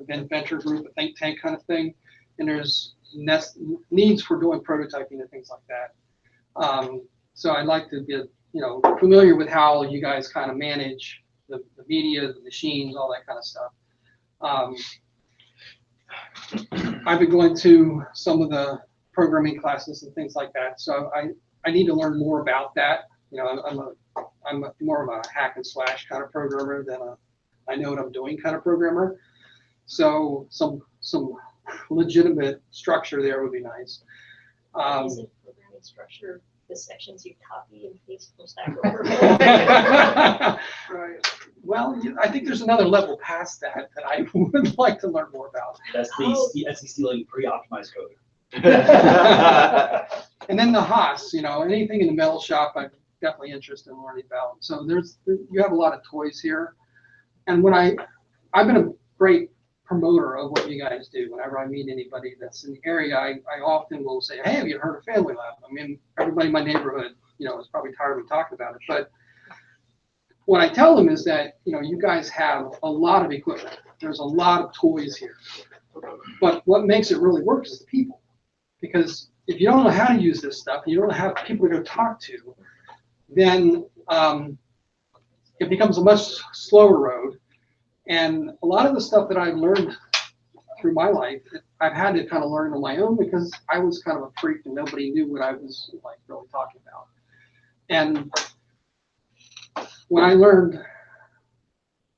inventor group, a think tank kind of thing, and there's needs for doing prototyping and things like that. So I'd like to get familiar with how you guys kind of manage the media, the machines, all that kind of stuff. I've been going to some of the programming classes and things like that, so I need to learn more about that. I'm more of a hack and slash kind of programmer than I know what I'm doing kind of programmer. So some legitimate structure there would be nice. Basic programming structure, the sections you copy and paste from Stack Overflow. Right. Well, I think there's another level past that I would like to learn more about. That's the stealing pre-optimized code. And then the Haas, anything in the metal shop, I'm definitely interested in learning about. So you have a lot of toys here. And I've been a great promoter of what you guys do. Whenever I meet anybody that's in the area, I often will say, hey, have you heard of FamiLAB? I mean, everybody in my neighborhood, is probably tired of me talking about it. But what I tell them is that, you guys have a lot of equipment. There's a lot of toys here. But what makes it really work is the people. Because if you don't know how to use this stuff, you don't have people to go talk to, then it becomes a much slower road. And a lot of the stuff that I've learned through my life, I've had to kind of learn on my own because I was kind of a freak and nobody knew what I was really talking about. And when I learned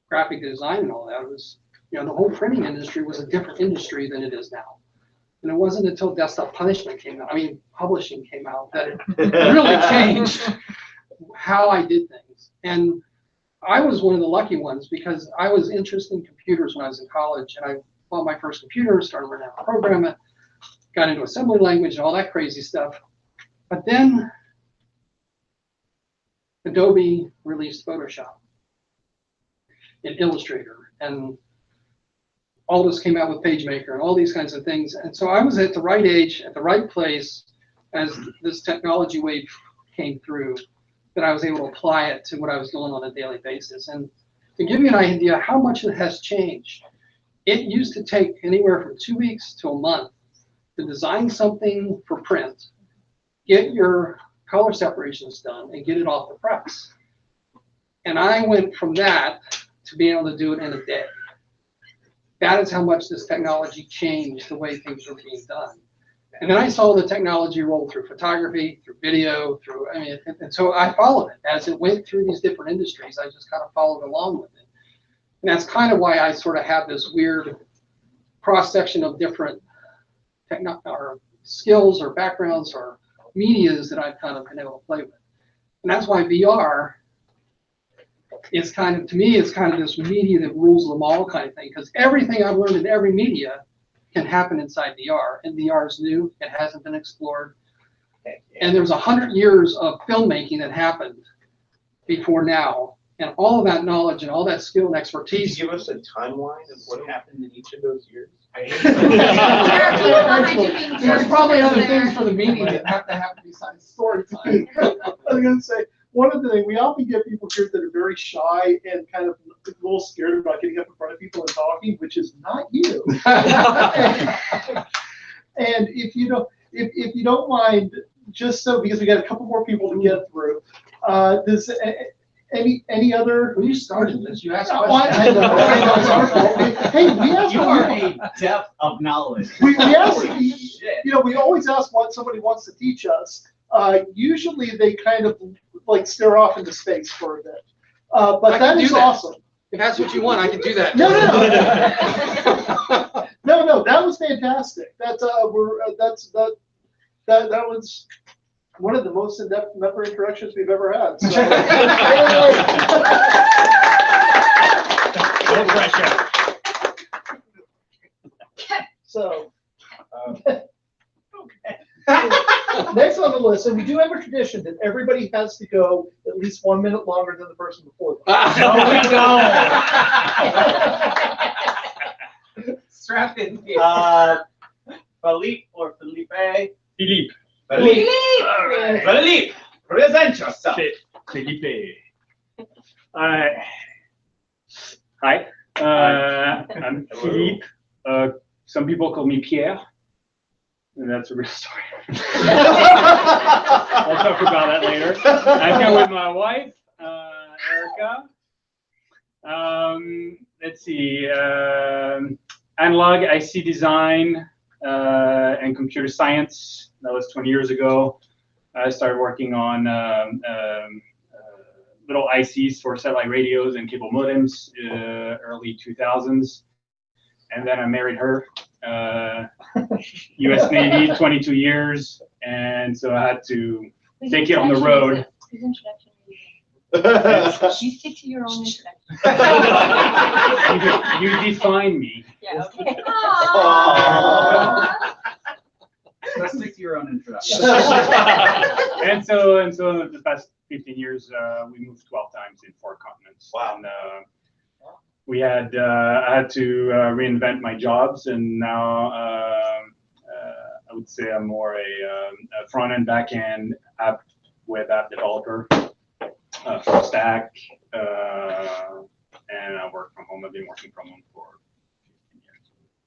graphic design and all that, it was, the whole printing industry was a different industry than it is now. And it wasn't until desktop publishing came out that it really changed how I did things. And I was one of the lucky ones because I was interested in computers when I was in college, and I bought my first computer, started learning how to program it, got into assembly language and all that crazy stuff. But then Adobe released Photoshop and Illustrator, and all this came out with PageMaker and all these kinds of things. And so I was at the right age, at the right place as this technology wave came through, that I was able to apply it to what I was doing on a daily basis. And to give you an idea how much it has changed, it used to take anywhere from 2 weeks to a month to design something for print get your color separations done and get it off the press. And I went from that to being able to do it in a day. That is how much this technology changed the way things are being done. And then I saw the technology roll through photography, through video, I mean, and so I followed it. As it went through these different industries, I just kind of followed along with it. And that's kind of why I sort of have this weird cross-section of different or skills or backgrounds or medias that I've kind of been able to play with. And that's why VR is kind of, to me, it's kind of this media that rules them all kind of thing, because everything I've learned in every media can happen inside VR, and VR is new, it hasn't been explored. And there's 100 years of filmmaking that happened before now, and all of that knowledge and all that skill and expertise. Can you give us a timeline of what happened in each of those years? There's probably other things for the meeting that have to happen besides story time. I was going to say, one of the things, we often get people here that are very shy and kind of a little scared about getting up in front of people and talking, which is not you. And if you don't mind, just so, because we got a couple more people to get through, does any other? When you started this, you asked questions. questions. Hey, we asked. You are a depth of knowledge. We ask, we always ask what somebody wants to teach us. Usually they kind of like stare off into space for a bit. But that is awesome. If that's what you want, I can do that. No. No, that was fantastic. That was one of the most in-depth member interactions we've ever had. So. No pressure. So, next on the list, and we do have a tradition that everybody has to go at least 1 minute longer than the person before them. No, we don't. Strap in. Philippe or Felipe? Philippe. Philippe, present yourself. Felipe. Hi. I'm Philippe. Some people call me Pierre. And that's a real story. I'll talk about that later. I'm here with my wife, Erica. Let's see. Analog IC design and computer science. That was 20 years ago. I started working on little ICs for satellite radios and cable modems, early 2000s. And then I married her. U.S. Navy, 22 years, and so I had to take it on the road. Whose introduction You stick to your own introduction. You define me. Yeah, okay. Let's stick to your own introduction. and so the past 15 years, we moved 12 times in 4 continents. Wow. And, we had I had to reinvent my jobs, and now I would say I'm more a front end, back end web app developer, full stack, and I work from home. I've been working from home for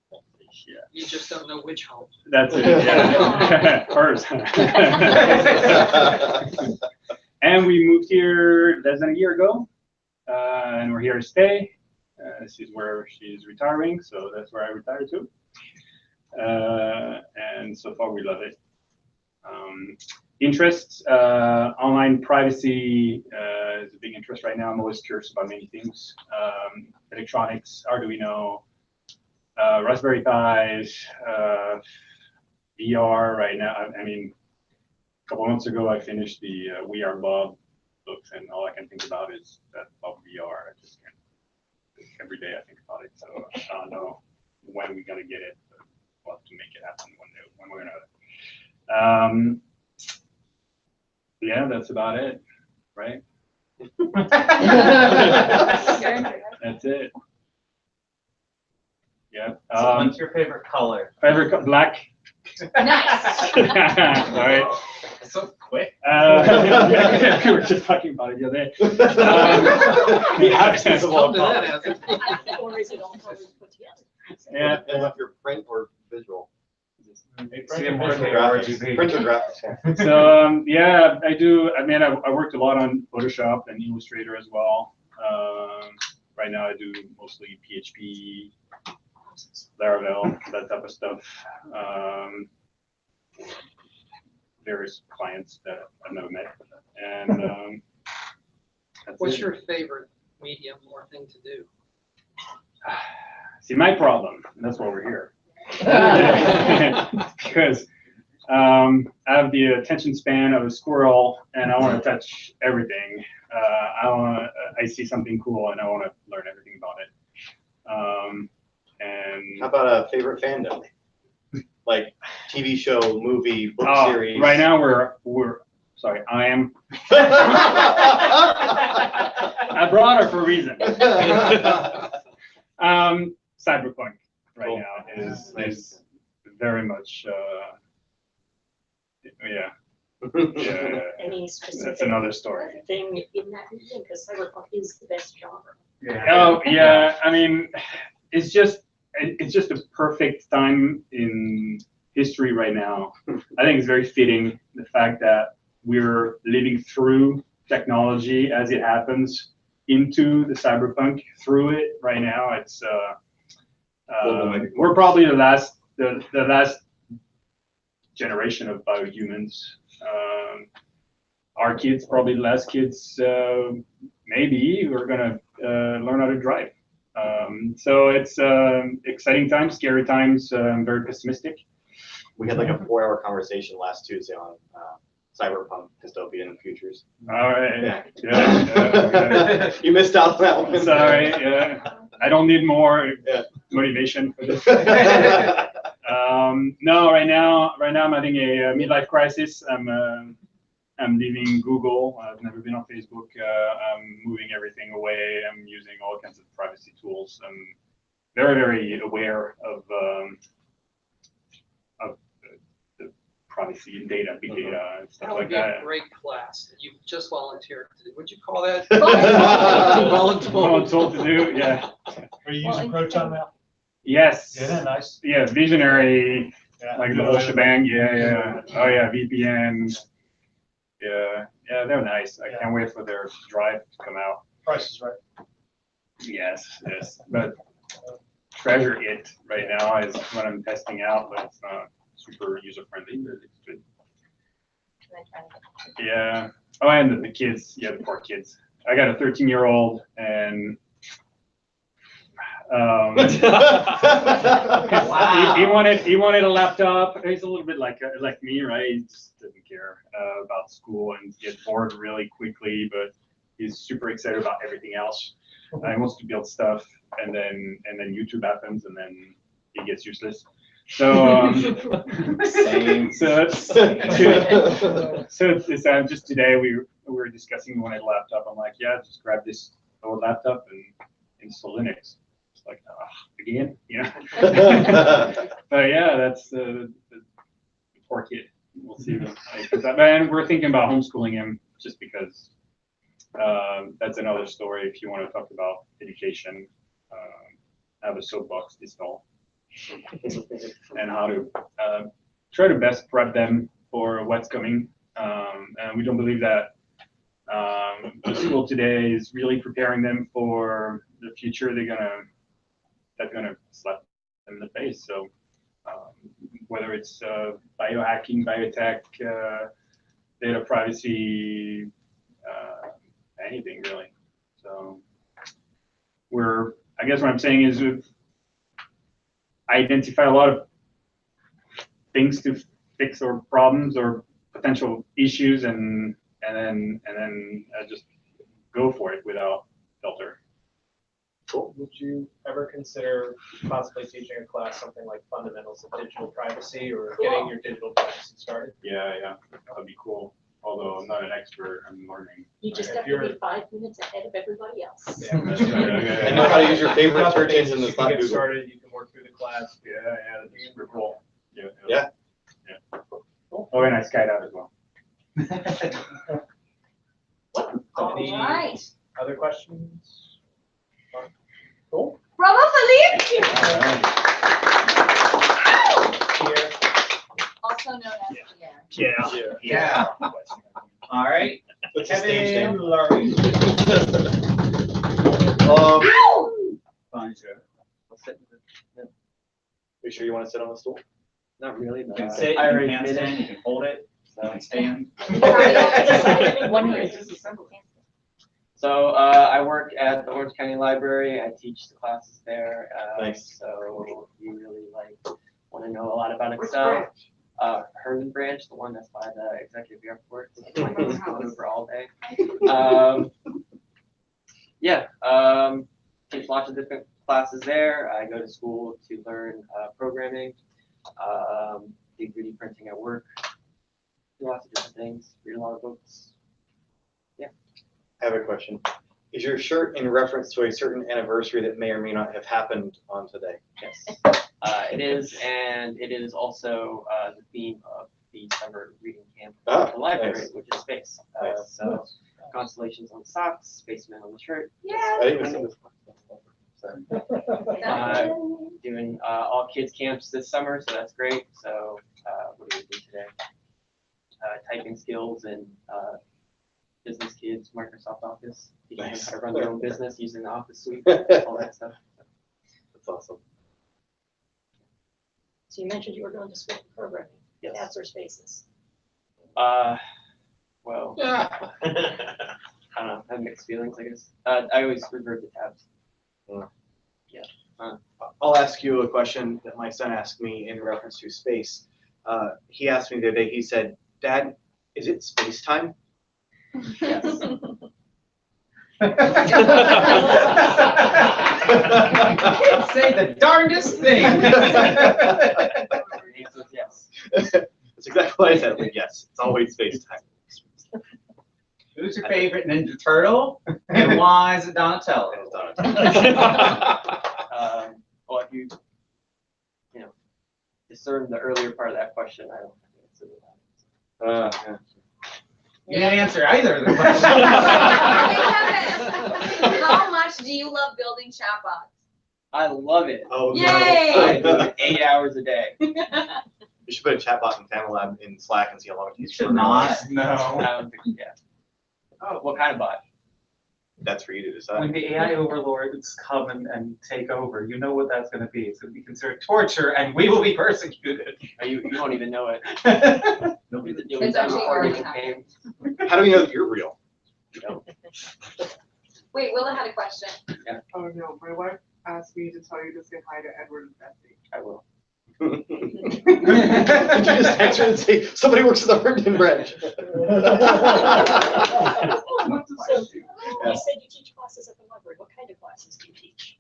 15 years. Yeah. You just don't know which home. That's it. Yeah. Hers. And we moved here less than a year ago, and we're here to stay. This is where she's retiring, so that's where I retired to. And so far we love it. Interests, online privacy is a big interest right now. I'm always curious about many things. Electronics, Arduino, Raspberry Pis, VR right now. I mean, a couple months ago I finished the We Are Bob books, and all I can think about is that of VR. I just can't. Every day I think about it, so I don't know when we're gonna get it, but we'll have to make it happen one day, one way or another. Yeah, that's about it, right? That's it. Yeah. So what's your favorite color? Black. Nice. All right. So quick. We were just talking about it the other day. The absence of all color. Or is it all always put together? Yeah. And if you're print or visual. Printer graphics. So yeah, I do. I mean, I worked a lot on Photoshop and Illustrator as well. Right now, I do mostly PHP, Laravel, that type of stuff. Various clients that I've never met, and that's What's it. your favorite medium or thing to do? See, my problem, and that's why we're here, because I have the attention span of a squirrel, and I want to touch everything. I see something cool, and I want to learn everything about it. And How about a favorite fandom? Like TV show, movie, book series. Right now I am. I brought her for a reason. Cyberpunk right now is very much yeah. Any specific That's another story. thing in that medium, because cyberpunk is the best genre. Oh yeah, I mean, it's just a perfect time in history right now. I think it's very fitting the fact that we're living through technology as it happens into the cyberpunk through it right now. It's we're probably the last generation of biohumans. Our kids, probably the last kids, maybe we're gonna learn how to drive. So it's exciting times, scary times. I'm very pessimistic. We had like a 4-hour conversation last Tuesday on cyberpunk dystopian futures. All right. Yeah. You missed out on that one. Sorry. Yeah. I don't need more motivation for this. No, right now I'm having a midlife crisis. I'm leaving Google. I've never been on Facebook. I'm moving everything away. I'm using all kinds of privacy tools. I'm very, very aware of the privacy and data, big data, and stuff That would like be that. a great class that you just volunteered to do. What'd you call that? Voluntold to do, yeah. Are you using Proton now? Yes. Yeah, nice. Yeah, visionary, Yeah. like the whole shebang. Yeah. Oh yeah, VPN. Yeah, they're nice. I can't wait for their drive to come out. Price is right. Yes, but Treasure It right now is what I'm testing out, but it's not super user friendly, but it's good. Yeah. Oh, and the kids. Yeah, the poor kids. I got a 13-year-old, and he wanted a laptop. He's a little bit like me, right? He just doesn't care about school and gets bored really quickly, but he's super excited about everything else. He wants to build stuff, and then YouTube happens, and then he gets useless. So Same. So just today we were discussing when I laptop. I'm like, yeah, just grab this old laptop and install Linux. It's like, again, But yeah, that's the poor kid. We'll see. And we're thinking about homeschooling him just because that's another story. If you want to talk about education, I have a soapbox this fall. And how to try to best prep them for what's coming. And we don't believe that the school today is really preparing them for the future. That's gonna slap them in the face. So whether it's biohacking, biotech, data privacy, anything really. So I guess what I'm saying is we've identified a lot of things to fix or problems or potential issues, and then just go for it without filter. Cool. Would you ever consider possibly teaching a class something like fundamentals of digital privacy or getting your digital privacy started? Yeah, that'd be cool. Although I'm not an expert, I'm learning. You just have to be 5 minutes ahead of everybody else. Yeah, I know how to use your favorite search engine that's not get Google. started, you can work through the class. Yeah, that'd be super cool. Yeah. Oh, and I skydive as well. Any Alright. other questions? Cool. Bravo, Philippe! Here. Also known as Yeah. All right. What's his stage name? Kevin Laurie. Bonjour. You sure you want to sit on the stool? Not really, but you can sit, you can stand, you can hold it, you can stand. So I work at the Orange County Library. I teach the classes there. Nice. So if you really want to know a lot about Excel. Herman Branch, the one that's by the executive airport. Over all day. Teach lots of different classes there. I go to school to learn programming, do 3D printing at work, do lots of different things, read a lot of books. Yeah. I have a question. Is your shirt in reference to a certain anniversary that may or may not have happened on today? Yes. It is, and it is also the theme of the summer reading camp at the library, nice. which is space. Nice. So constellations on the socks, spacemen on the shirt. I didn't even see this. Doing all kids camps this summer, so that's great. So what do we do today? Typing skills and business kids, Microsoft Office, teaching them how to run their own business using the Office suite, all that stuff. That's awesome. So you mentioned you were going to school for programming. Yes. That's our spaces. Well, I don't know. I have mixed feelings, I guess. I always revert to tabs. I'll ask you a question that my son asked me in reference to space. He asked me the other day, he said, "Dad, is it space time?" Yes. Say the darndest thing. The answer is yes. That's exactly what I said. Like, yes, it's always space time. Who's your favorite Ninja Turtle? And why is it Donatello? Well, if you discern the earlier part of that question, I don't have to answer that. You didn't answer either of the questions. How much do you love building chatbots? I love it. Oh, Yay! I do it 8 hours a day. You should put a chatbot in FamiLAB in Slack and see how long it takes. You should not. No. Oh, what kind of bot? That's for you to When decide. the AI overlords come and take over, you know what that's going to be. It's going to be considered torture, and we will be persecuted. You don't even know it. It's actually already happened. How do we know that you're real? Wait, Willa had a question. Yeah. Oh no, my wife asked me to tell you to say hi to Edward and Betsy. I will. Could you just answer and say, somebody works at the Herndon branch? You said you teach classes at the library. What kind of classes do you teach?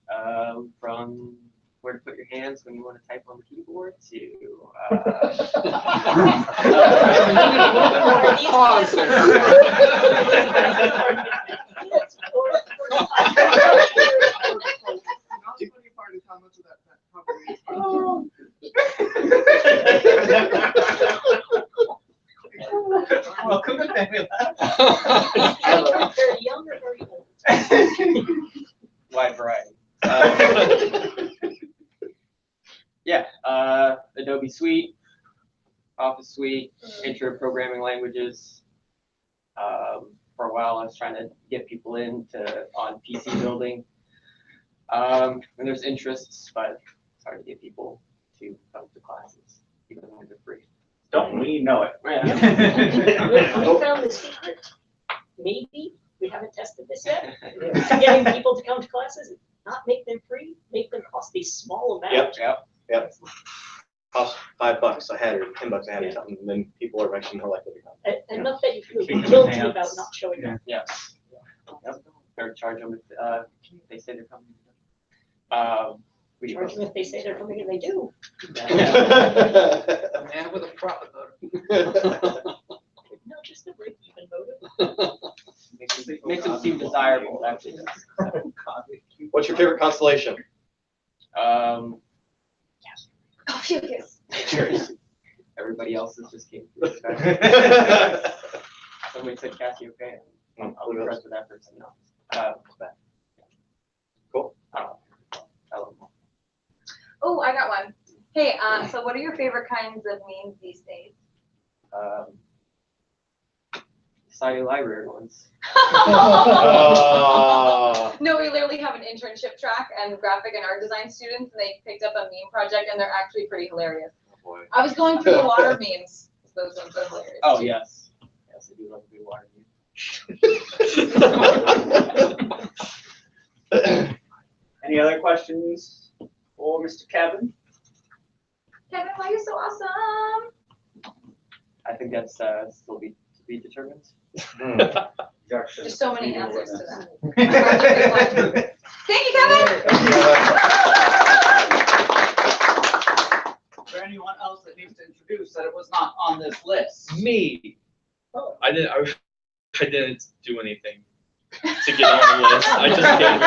From where to put your hands when you want to type on the keyboard to Pause The funny part is how much of that probably is. Welcome to FamiLAB. Very young or very old? wide variety. Adobe Suite, Office Suite, intro programming languages. For a while, I was trying to get people into on PC building. And there's interests, but it's hard to get people to come to classes, even when they're free. Don't we know it? We found the secret. Maybe, we haven't tested this yet. Getting people to come to classes, not make them free, make them cost a small amount. Yep. Cost $5 a head or $10 a head or something, and then people are actually more likely to come. Enough that you feel guilty about not showing up. Yes. Yep. Or charge them if they say they're coming. Charge them if they say they're coming and they do. A man with a profit motive. Not just a break-even motive. Makes them seem desirable, actually. What's your favorite constellation? Oh, phew, yes. Cheers. Everybody else is just came through. Somebody said Cassiopeia. I'll be impressed with that person. No. Cool. I love them. Oh, I got one. Hey, so what are your favorite kinds of memes these days? Society library ones. No, we literally have an internship track and graphic and art design students, and they picked up a meme project, and they're actually pretty hilarious. I was going through the water memes. Those ones are hilarious. Oh, too. yes. Yes, I do love a good water meme. Any other questions for Mr. Kevin? Kevin, why are you so awesome? I think that's still to be determined. There's so many answers to that. Thank you, Kevin. Is there anyone else that needs to introduce that it was not on this list? Me. I didn't do anything to get on the list. I just came.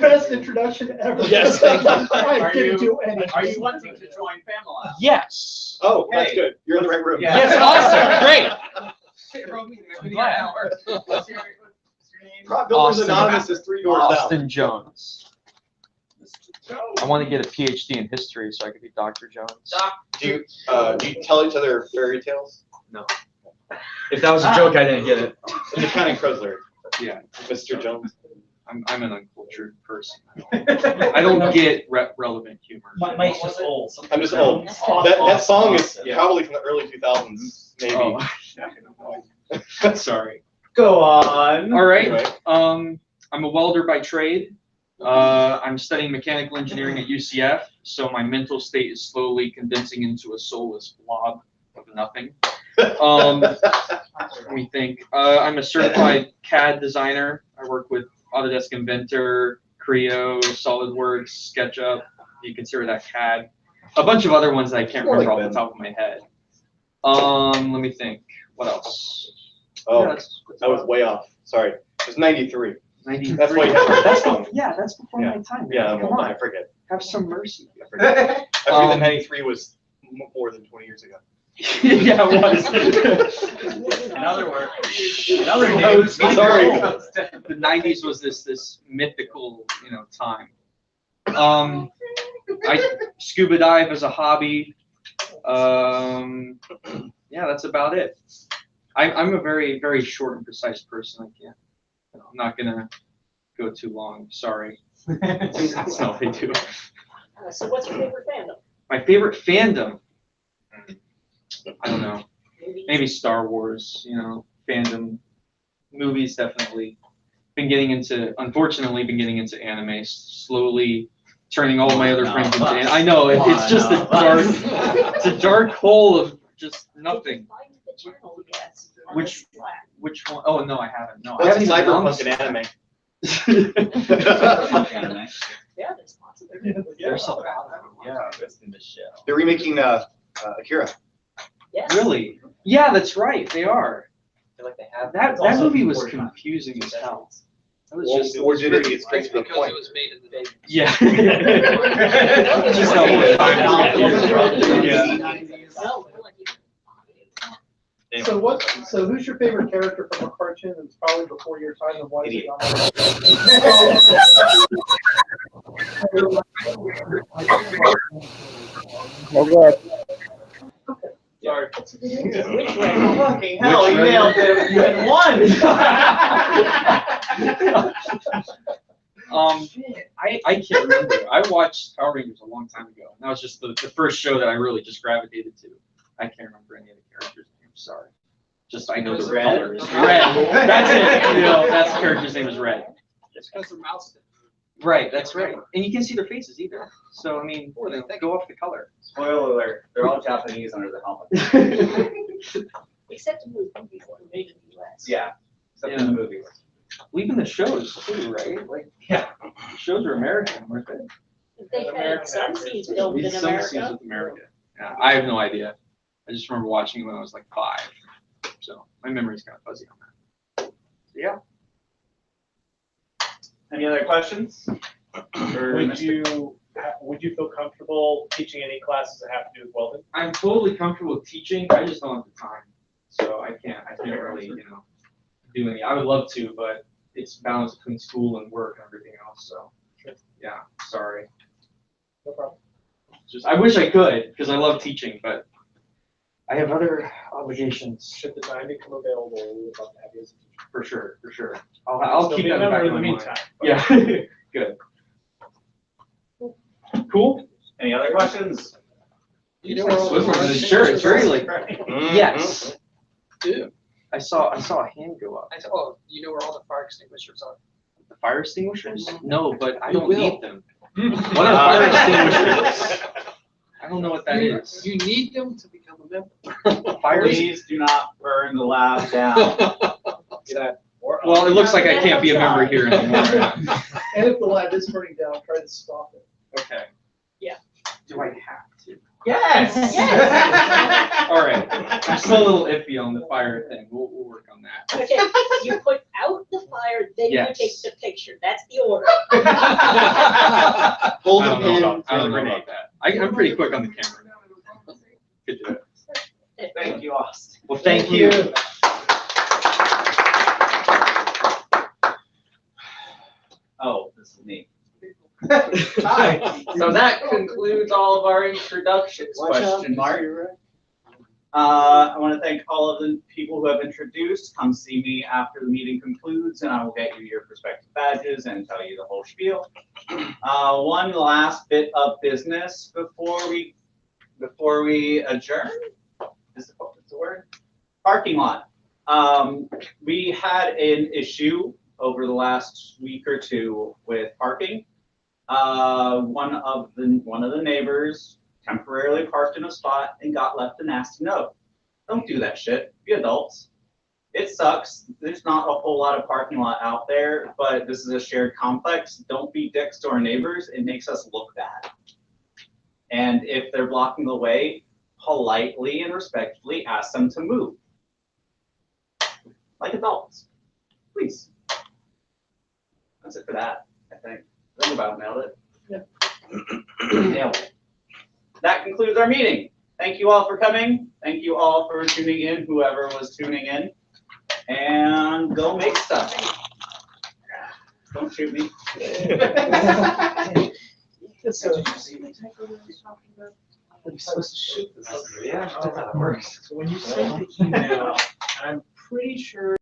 Best introduction ever. Yes, thank you. I didn't do anything. Are you wanting to join FamiLAB? Yes. Oh, that's good. You're in the right room. Yeah. Yes, awesome. Great. Prop Builders Anonymous is 3 doors Austin down. Jones. I want to get a PhD in history so I could be Dr. Jones. Do you tell each other fairy tales? No. If that was a joke, I didn't get it. In the Counting Crows lyric. Yeah. Mr. Jones. I'm an uncultured person. I don't get relevant humor. Mike's just old. I'm just old. That song is probably from the early 2000s, maybe. Oh. Sorry. Go on. All right. I'm a welder by trade. I'm studying mechanical engineering at UCF, so my mental state is slowly condensing into a soulless blob of nothing. Let me think. I'm a certified CAD designer. I work with Autodesk Inventor, Creo, SolidWorks, SketchUp. You consider that CAD. A bunch of other ones that I can't remember off the top of my head. Let me think. What else? Oh, Yeah, I was way off. Sorry. It was 93. 93. That's why you have heard that song. Yeah, that's before my time. Man. Yeah, Come well, on. I forget. Have some mercy. I forget that 93 was more than 20 years ago. Yeah, it was. In other words, sorry. The 90s was this mythical, time. I scuba dive as a hobby. Yeah, that's about it. I'm a very, very short and precise person. I'm not gonna go too long. Sorry. That's not what I do. So what's your favorite fandom? My favorite fandom. I don't know. Maybe Star Wars. Fandom. Movies definitely. Unfortunately, been getting into anime. Slowly turning all my other friends into anime. I know it's just a dark. It's a dark hole of just nothing. Which one? Oh no, I haven't. No, I What's haven't even cyberpunk in anime? Yeah, there's lots of them. There's some. Yeah. They're remaking Akira. Yes. Really? Yeah, that's right. They are. I feel like they have That movie was confusing as hell. That was just. Or did it get straight to the Because point? it was made in the day. Yeah. Just how much time So who's your favorite character from a cartoon that's probably before your time and why is it on Oh, God. Sorry. Which way? Fucking hell, you nailed it. You had one. I can't remember. I watched Power Rangers a long time ago. That was just the first show that I really just gravitated to. I can't remember any of the characters' names. Sorry. Just I know the Red. colors. Red. That's it. That's the character's name is Red. It's because of mouse. Right. That's right. And you can see their faces either. So I mean, go off the color. Spoiler alert, they're all Japanese under the helmet. Except in the movies that were made in the US. Yeah, except in the movies. Well, even the shows too, right? Like, yeah, the shows are American, weren't they? They had some scenes filmed in Some scenes America. with America. Yeah, I have no idea. I just remember watching it when I was like 5, so my memory's kind of fuzzy on that. So, yeah. Any other questions? Would you feel comfortable teaching any classes that have to do with welding? I'm totally comfortable with teaching. I just don't have the time, so I can't really, do any. I would love to, but it's balanced between school and work and everything else. So, yeah, sorry. No problem. Just, I wish I could, because I love teaching, but I have other obligations. Should the time become available, we would love to have you as a teacher. For sure, for sure. I'll Still keep be that a in the back member of in my the mind. meantime. Yeah, good. Cool. Any other questions? You know where all the fire Sure, it's very like, Mhm. yes. Do. I saw a hand go up. Oh, you know where all the fire extinguishers are? The fire extinguishers? No, but I You don't will. need them. What are fire extinguishers? I don't know what that You- is. You need them to become a member. Fire. Please do not burn the lab down. Well, it looks like I can't be a member here anymore. And if the lab is burning down, try to stop it. Okay. Yeah. Do I have to? Yes. All right. I'm still a little iffy on the fire thing. We'll work on that. Okay, you put out the fire, then you Yes. take the picture. That's the order. Hold I the don't know pin. about- I don't know about that. I'm pretty quick on the camera. Good to know. Thank you, Austin. Well, thank you. Oh, this is me. Hi. So that concludes all of our introductions, question mark. I want to thank all of the people who have introduced. Come see me after the meeting concludes, and I will get you your respective badges and tell you the whole spiel. One last bit of business before we adjourn. Is the word? Parking lot. We had an issue over the last week or two with parking. One of the neighbors temporarily parked in a spot and got left a nasty note. Don't do that shit. Be adults. It sucks. There's not a whole lot of parking lot out there, but this is a shared complex. Don't be dicks to our neighbors. It makes us look bad. And if they're blocking the way, politely and respectfully ask them to move. Like adults. Please. That's it for that, I think. I think about nailed it. Nailed it. That concludes our meeting. Thank you all for coming. Thank you all for tuning in, whoever was tuning in. And go make stuff. Don't shoot me. So, I'm supposed to shoot this. Yeah, that's how it works. So when you send the email, I'm pretty sure